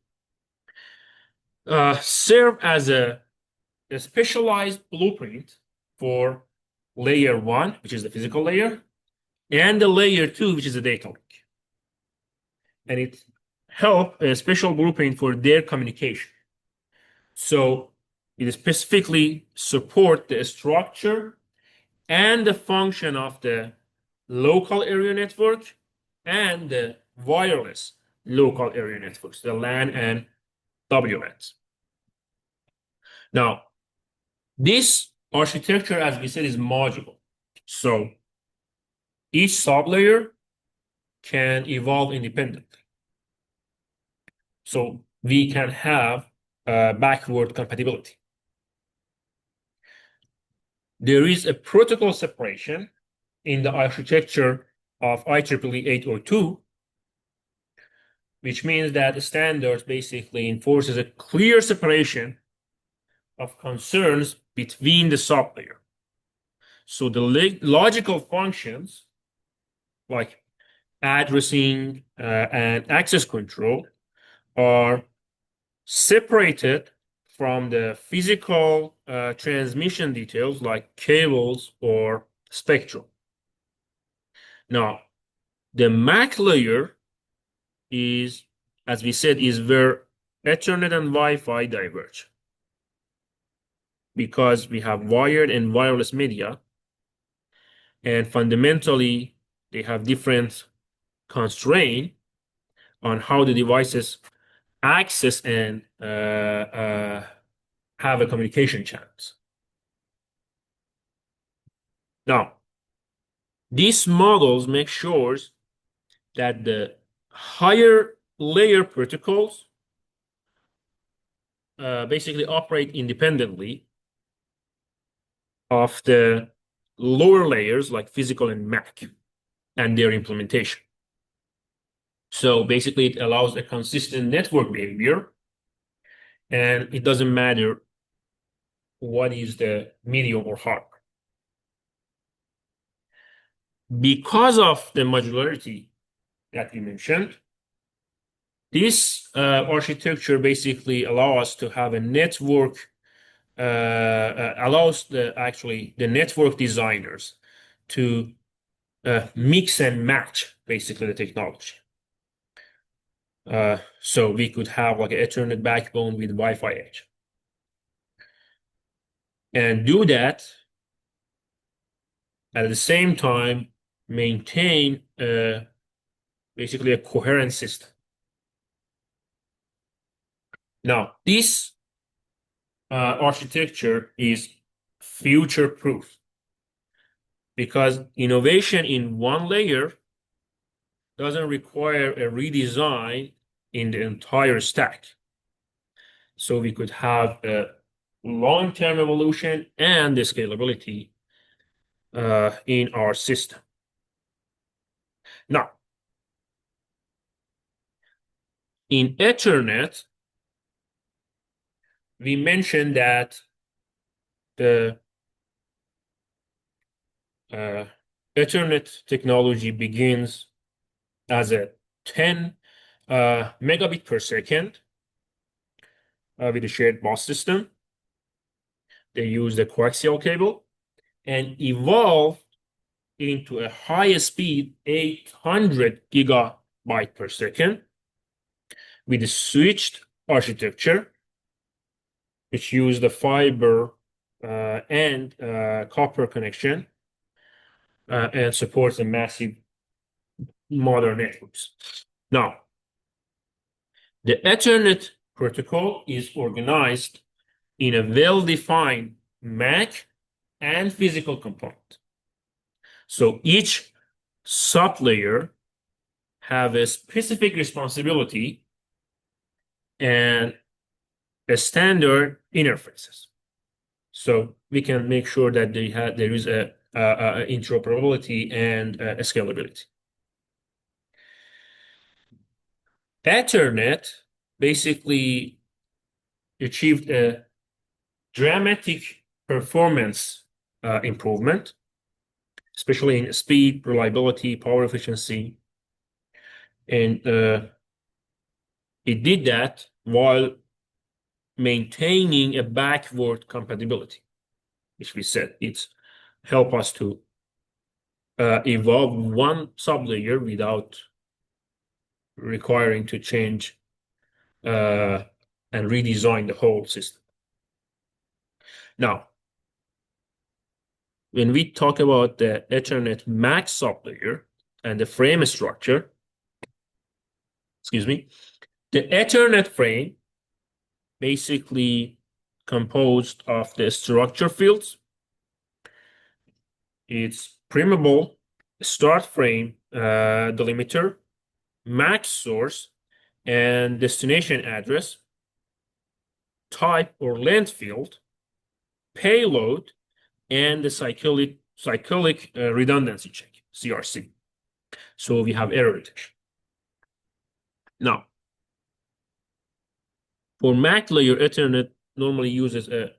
serve as a specialized blueprint for layer one, which is the physical layer, and the layer two, which is the data link. And it help a special blueprint for their communication. So it specifically support the structure and the function of the local area network and the wireless local area networks, the LAN and WLANs. Now, this architecture, as we said, is modular. So each sublayer can evolve independently. So we can have backward compatibility. There is a protocol separation in the architecture of IEEE 802, which means that the standards basically enforces a clear separation of concerns between the sublayer. So the logical functions like addressing and access control are separated from the physical transmission details like cables or spectrum. Now, the MAC layer is, as we said, is where Ethernet and Wi-Fi diverge. Because we have wired and wireless media, and fundamentally, they have different constraints on how the devices access and have a communication channels. Now, these models make sure that the higher layer protocols basically operate independently of the lower layers like physical and MAC and their implementation. So basically, it allows a consistent network behavior, and it doesn't matter what is the medium or hardware. Because of the modularity that we mentioned, this architecture basically allows us to have a network, allows the network designers to mix and match basically the technology. So we could have like an Ethernet backbone with Wi-Fi edge. And do that at the same time maintain basically a coherent system. Now, this architecture is future-proof because innovation in one layer doesn't require a redesign in the entire stack. So we could have a long-term evolution and the scalability in our system. Now, in Ethernet, we mentioned that the Ethernet technology begins as a 10 megabit per second with a shared bus system. They use the coaxial cable and evolve into a higher speed 800 gigabyte per second with a switched architecture, which use the fiber and copper connection and supports the massive modern networks. Now, the Ethernet protocol is organized in a well-defined MAC and physical component. So each sublayer have a specific responsibility and standard interfaces. So we can make sure that there is a interoperability and a scalability. Ethernet basically achieved a dramatic performance improvement, especially in speed, reliability, power efficiency. And it did that while maintaining a backward compatibility, which we said it's help us to evolve one sublayer without requiring to change and redesign the whole system. Now, when we talk about the Ethernet max sublayer and the frame structure, excuse me, the Ethernet frame basically composed of the structure fields. It's primable, start frame delimiter, max source, and destination address, type or length field, payload, and the cyclic redundancy check, CRC. So we have error detection. Now, for MAC layer, Ethernet normally uses a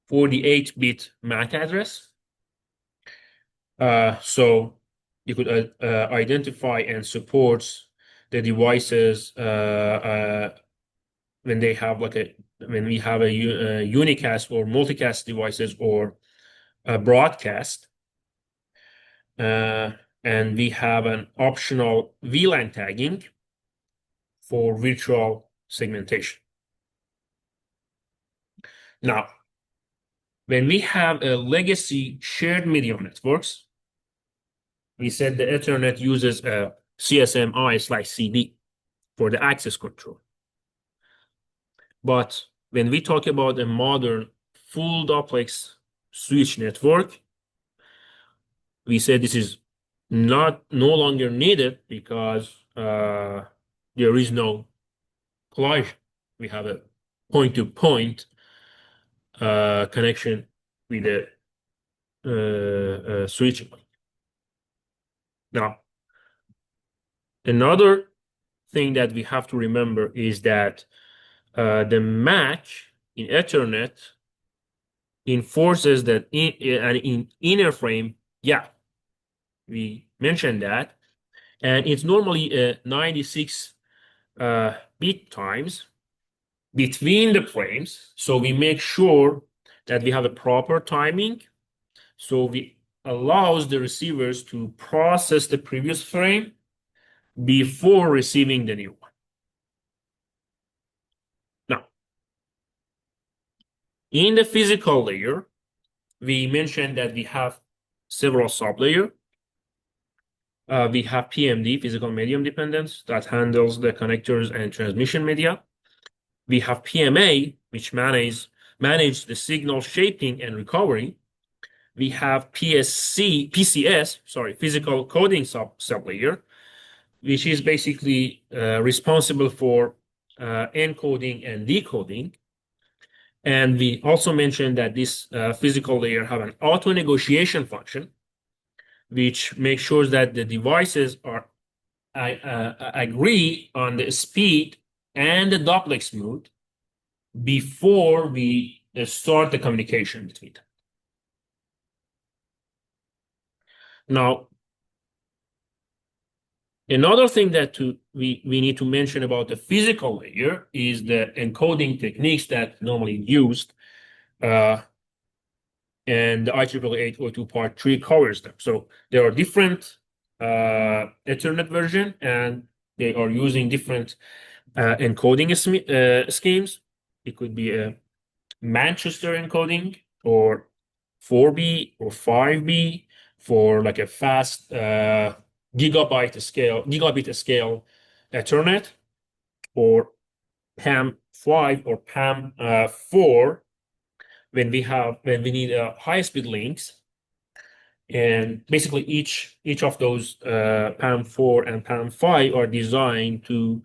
48-bit MAC address. So you could identify and support the devices when they have when we have a unicast or multicast devices or a broadcast. And we have an optional VLAN tagging for virtual segmentation. Now, when we have a legacy shared medium networks, we said the Ethernet uses a CSMI/CD for the access control. But when we talk about a modern full duplex switch network, we said this is no longer needed because there is no collision. We have a point-to-point connection with the switching. Now, another thing that we have to remember is that the MAC in Ethernet enforces that in inner frame gap. We mentioned that, and it's normally a 96 bit times between the frames. So we make sure that we have a proper timing. So we allows the receivers to process the previous frame before receiving the new one. Now, in the physical layer, we mentioned that we have several sublayers. We have PMD, physical medium dependence, that handles the connectors and transmission media. We have PMA, which manage the signal shaping and recovery. We have PCS, physical coding sublayer, which is basically responsible for encoding and decoding. And we also mentioned that this physical layer have an auto negotiation function, which makes sure that the devices are agree on the speed and the duplex mode before we start the communication between them. Now, another thing that we need to mention about the physical layer is the encoding techniques that normally used, and the IEEE 802 Part 3 covers them. So there are different Ethernet version, and they are using different encoding schemes. It could be a Manchester encoding or 4B or 5B for like a fast gigabit scale Ethernet, or PAM5 or PAM4 when we need high-speed links. And basically each of those PAM4 and PAM5 are designed to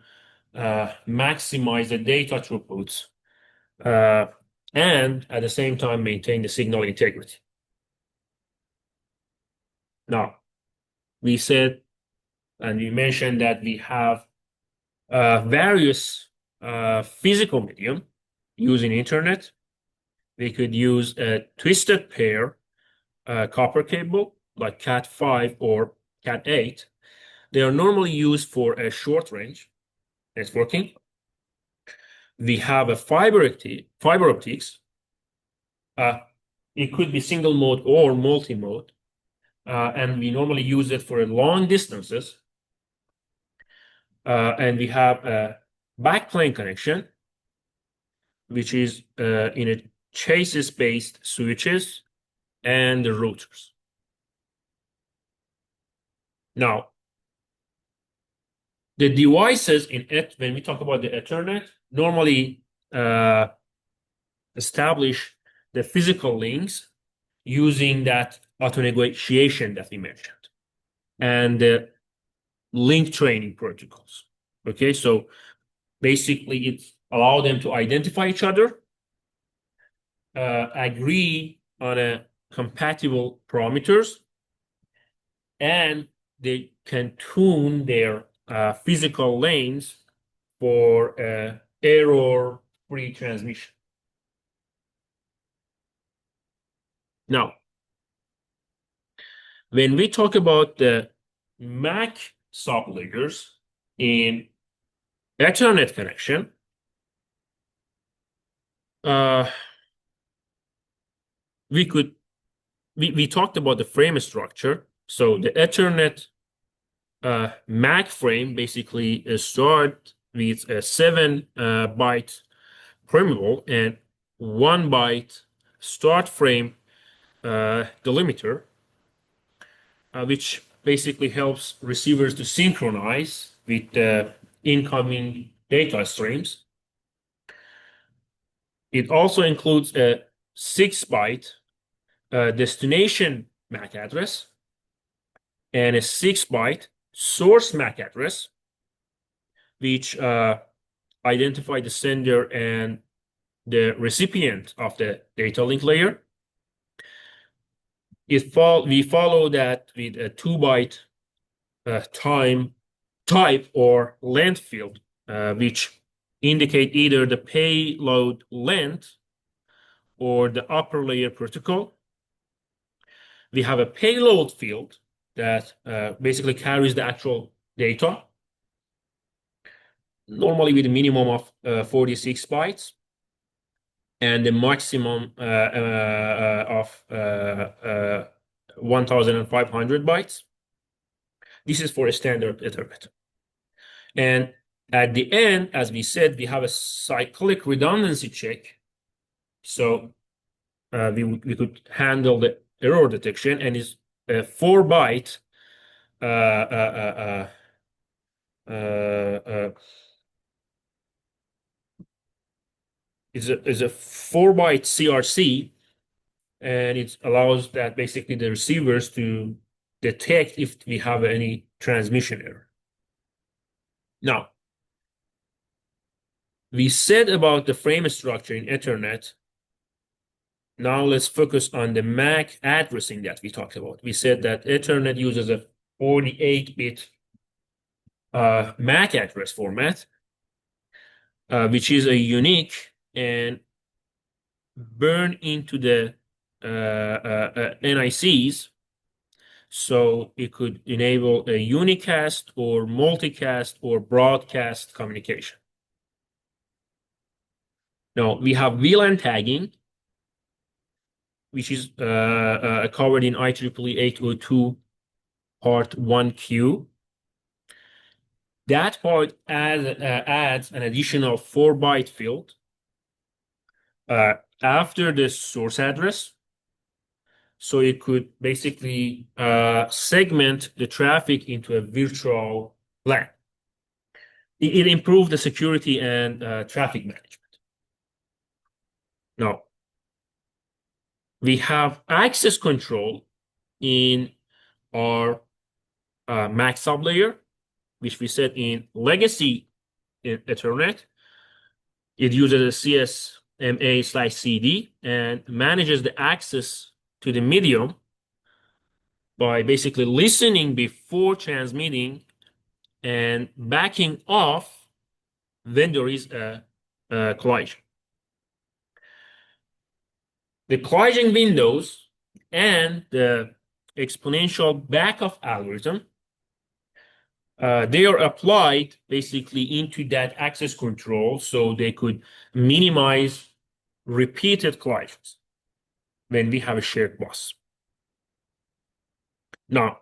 maximize the data throughputs uh, and at the same time maintain the signal integrity. Now, we said and we mentioned that we have various physical medium using internet. We could use a twisted pair copper cable like Cat5 or Cat8. They are normally used for a short range networking. We have a fiber optics. It could be single mode or multi-mode, and we normally use it for long distances. And we have a backplane connection, which is in a chassis-based switches and the routers. Now, the devices in it, when we talk about the Ethernet, normally establish the physical links using that auto negotiation that we mentioned and the link training protocols. Okay, so basically it allows them to identify each other, agree on a compatible parameters, and they can tune their physical lanes for error-free transmission. Now, when we talk about the MAC sublayers in Ethernet connection, we talked about the frame structure. So the Ethernet MAC frame basically start with a 7-byte programmable and 1-byte start frame delimiter, which basically helps receivers to synchronize with the incoming data streams. It also includes a 6-byte destination MAC address and a 6-byte source MAC address, which identify the sender and the recipient of the data link layer. We follow that with a 2-byte type or length field, which indicate either the payload length or the upper layer protocol. We have a payload field that basically carries the actual data, normally with a minimum of 46 bytes and the maximum of 1,500 bytes. This is for a standard Ethernet. And at the end, as we said, we have a cyclic redundancy check. So we could handle the error detection, and it's a 4-byte is a 4-byte CRC, and it allows that basically the receivers to detect if we have any transmission error. Now, we said about the frame structure in Ethernet. Now let's focus on the MAC addressing that we talked about. We said that Ethernet uses a 48-bit MAC address format, which is a unique and burn into the NICs, so it could enable a unicast or multicast or broadcast communication. Now we have VLAN tagging, which is covered in IEEE 802 Part 1Q. That part adds an additional 4-byte field after the source address. So it could basically segment the traffic into a virtual LAN. It improved the security and traffic management. Now, we have access control in our MAC sublayer, which we said in legacy Ethernet. It uses a CS MA/CD and manages the access to the medium by basically listening before transmitting and backing off when there is a collision. The collision windows and the exponential backoff algorithm, they are applied basically into that access control so they could minimize repeated collisions when we have a shared bus. Now,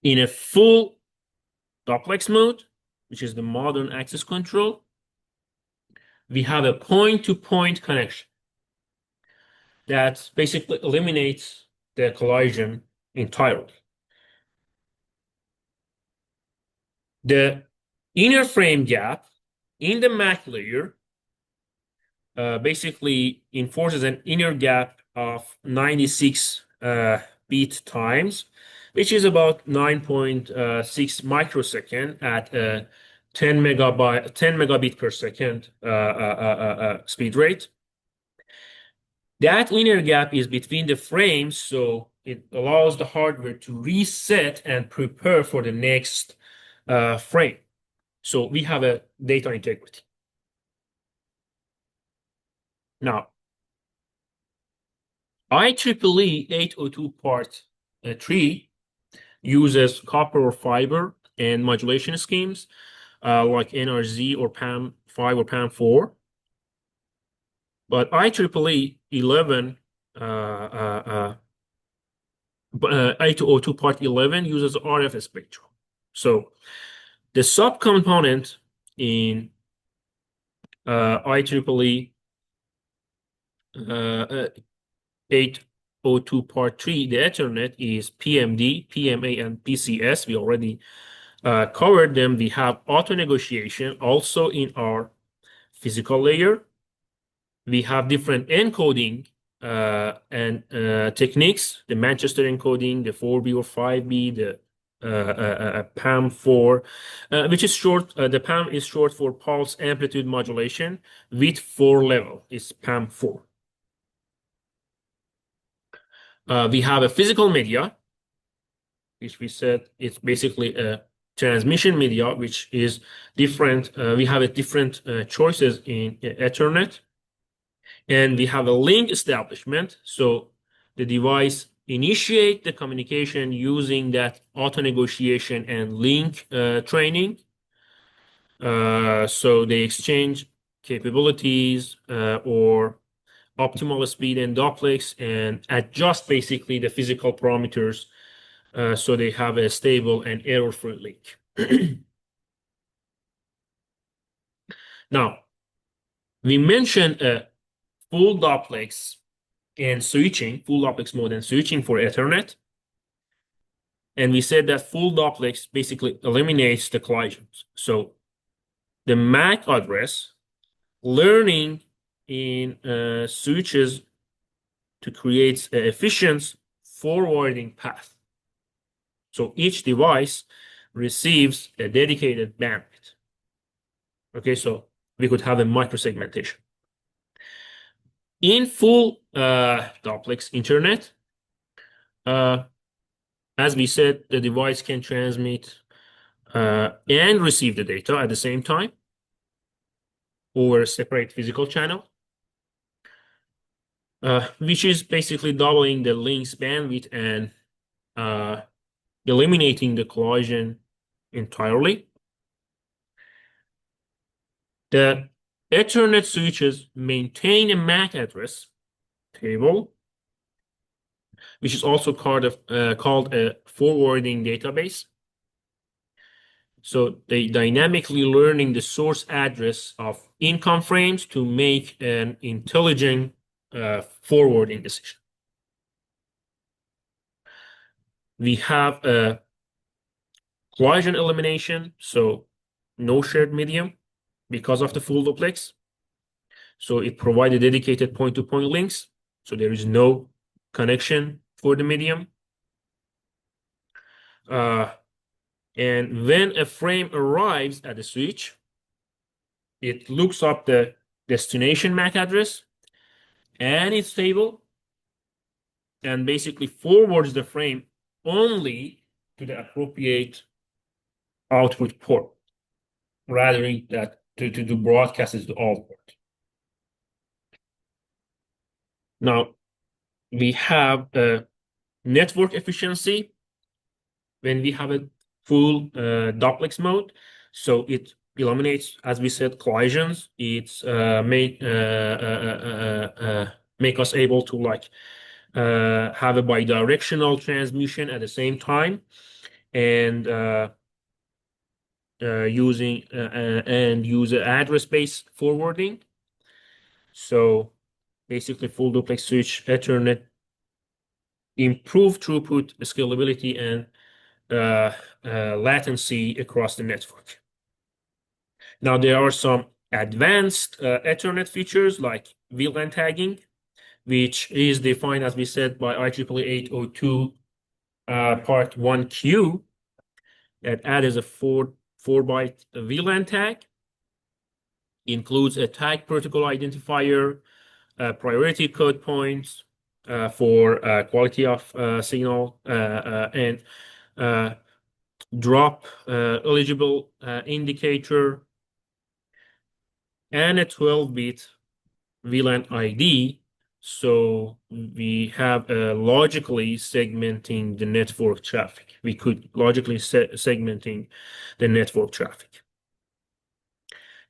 in a full duplex mode, which is the modern access control, we have a point-to-point connection that basically eliminates the collision entirely. The inner frame gap in the MAC layer basically enforces an inner gap of 96 bit times, which is about 9.6 microsecond at 10 megabit per second speed rate. That inner gap is between the frames, so it allows the hardware to reset and prepare for the next frame. So we have a data integrity. Now, IEEE 802 Part 3 uses copper or fiber and modulation schemes like NRZ or PAM5 or PAM4. But IEEE 802 Part 11 uses RF spectrum. So the subcomponent in IEEE 802 Part 3, the Ethernet, is PMD, PMA, and PCS. We already covered them. We have auto negotiation also in our physical layer. We have different encoding and techniques, the Manchester encoding, the 4B or 5B, the PAM4, which is short. The PAM is short for pulse amplitude modulation with 4 level, is PAM4. We have a physical media, which we said it's basically a transmission media, which is different. We have a different choices in Ethernet. And we have a link establishment. So the device initiate the communication using that auto negotiation and link training. So they exchange capabilities or optimal speed and duplex and adjust basically the physical parameters so they have a stable and error-free link. Now, we mentioned full duplex and switching, full duplex mode and switching for Ethernet. And we said that full duplex basically eliminates the collisions. So the MAC address learning in switches to create an efficient forwarding path. So each device receives a dedicated bandwidth. Okay, so we could have a microsegmentation. In full duplex internet, as we said, the device can transmit and receive the data at the same time over a separate physical channel, which is basically doubling the link's bandwidth and eliminating the collision entirely. The Ethernet switches maintain a MAC address table, which is also called a forwarding database. So they dynamically learning the source address of income frames to make an intelligent forwarding decision. We have a collision elimination, so no shared medium because of the full duplex. So it provided dedicated point-to-point links. So there is no connection for the medium. And when a frame arrives at the switch, it looks up the destination MAC address and its table, and basically forwards the frame only to the appropriate output port, rather than that to broadcast it to all ports. Now we have a network efficiency when we have a full duplex mode. So it eliminates, as we said, collisions. It's make us able to have a bidirectional transmission at the same time, and use address-based forwarding. So basically, full duplex switch Ethernet, improve throughput, scalability, and latency across the network. Now there are some advanced Ethernet features like VLAN tagging, which is defined, as we said, by IEEE 802 Part 1Q, that adds a 4-byte VLAN tag, includes a tag protocol identifier, priority code points for quality of signal, and drop eligible indicator, and a 12-bit VLAN ID. So we have logically segmenting the network traffic. We could logically segmenting the network traffic.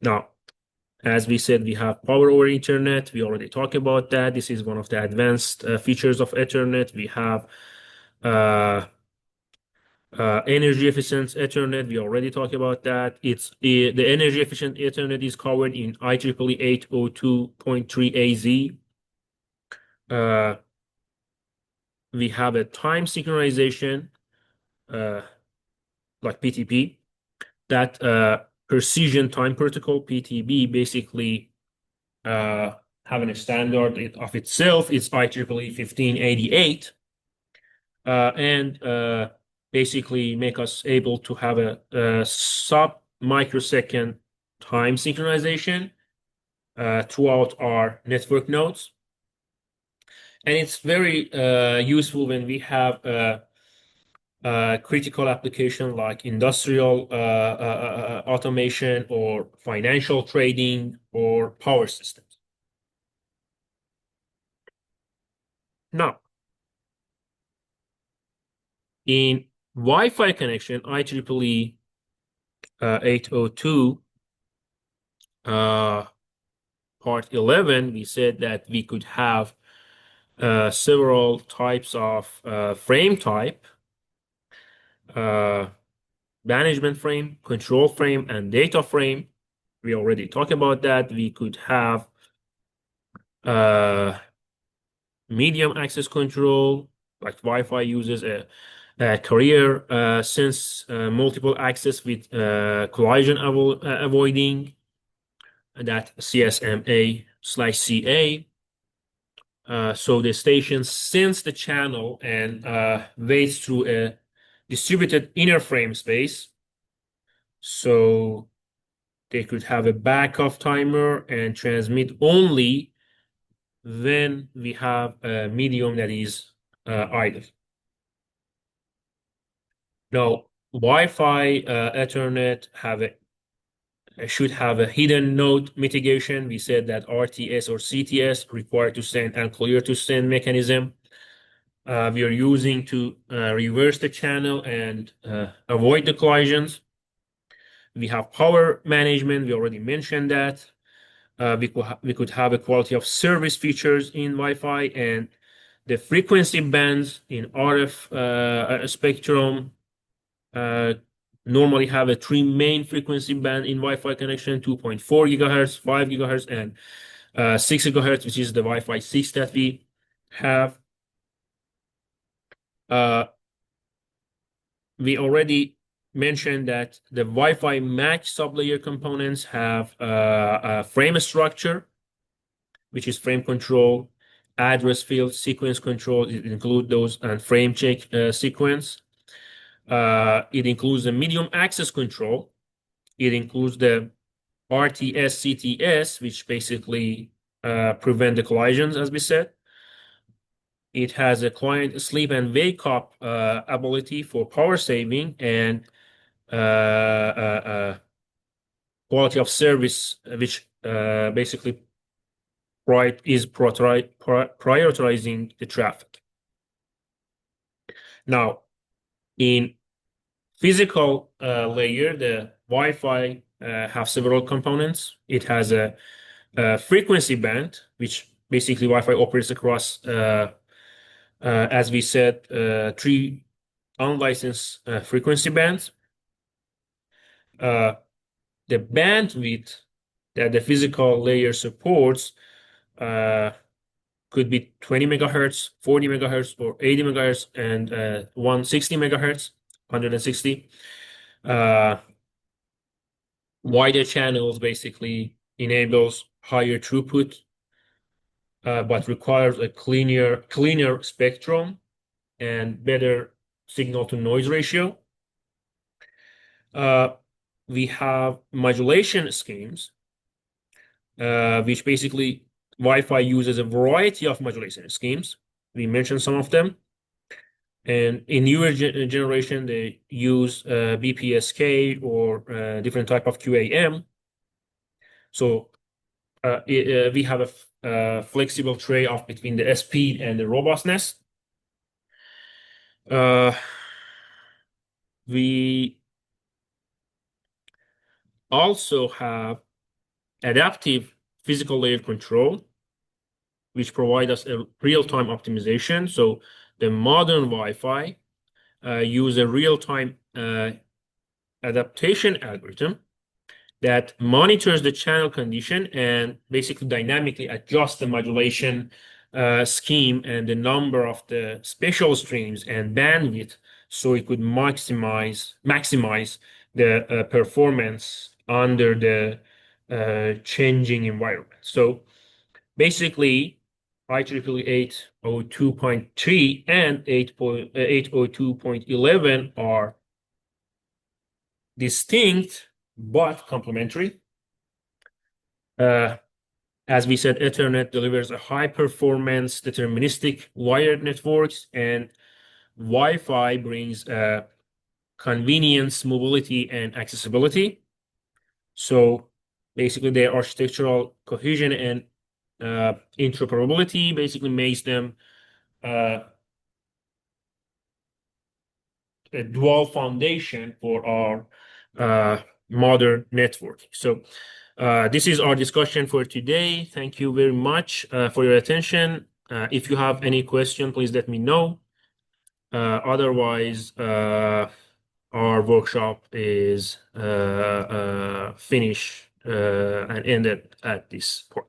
Now, as we said, we have power over Ethernet. We already talked about that. This is one of the advanced features of Ethernet. We have energy efficient Ethernet. We already talked about that. It's the energy efficient Ethernet is covered in IEEE 802.3 AZ. We have a time synchronization, like PTP, that precision time protocol, PTB, basically having a standard of itself. It's IEEE 1588, and basically make us able to have a sub-microsecond time synchronization throughout our network nodes. And it's very useful when we have critical application like industrial automation or financial trading or power systems. Now, in Wi-Fi connection, IEEE 802 part 11, we said that we could have several types of frame type, management frame, control frame, and data frame. We already talked about that. We could have medium access control, like Wi-Fi uses a carrier sense multiple access with collision avoiding, that CSMA/CA. So the station sense the channel and waits through a distributed inner frame space. So they could have a backup timer and transmit only when we have a medium that is idle. Now, Wi-Fi Ethernet should have a hidden node mitigation. We said that RTS or CTS, required to send and clear to send mechanism, we are using to reverse the channel and avoid the collisions. We have power management. We already mentioned that. We could have a quality of service features in Wi-Fi, and the frequency bands in RF spectrum normally have a 3 main frequency band in Wi-Fi connection: 2.4 gigahertz, 5 gigahertz, and 6 gigahertz, which is the Wi-Fi 6 that we have. We already mentioned that the Wi-Fi MAC sublayer components have a frame structure, which is frame control, address field, sequence control. It includes those, and frame check sequence. It includes the medium access control. It includes the RTS, CTS, which basically prevent the collisions, as we said. It has a client sleep and wake up ability for power saving and quality of service, which basically prioritizing the traffic. Now, in physical layer, the Wi-Fi have several components. It has a frequency band, which basically Wi-Fi operates across, as we said, three unlicensed frequency bands. The bandwidth that the physical layer supports could be 20 megahertz, 40 megahertz, or 80 megahertz, and 160 megahertz, 160. Wider channels basically enables higher throughput, but requires a cleaner spectrum and better signal to noise ratio. We have modulation schemes, which basically Wi-Fi uses a variety of modulation schemes. We mentioned some of them. And in newer generation, they use BPSK or different type of QAM. So we have a flexible trade-off between the speed and the robustness. We also have adaptive physical layer control, which provide us a real-time optimization. So the modern Wi-Fi use a real-time adaptation algorithm that monitors the channel condition and basically dynamically adjusts the modulation scheme and the number of the special streams and bandwidth so it could maximize the performance under the changing environment. So basically, IEEE 802.3 and 802.11 are distinct but complementary. As we said, Ethernet delivers a high-performance deterministic wired networks, and Wi-Fi brings convenience, mobility, and accessibility. So basically, their architectural cohesion and interoperability basically makes them a dual foundation for our modern networking. So this is our discussion for today. Thank you very much for your attention. If you have any question, please let me know. Otherwise, our workshop is finished and ended at this point.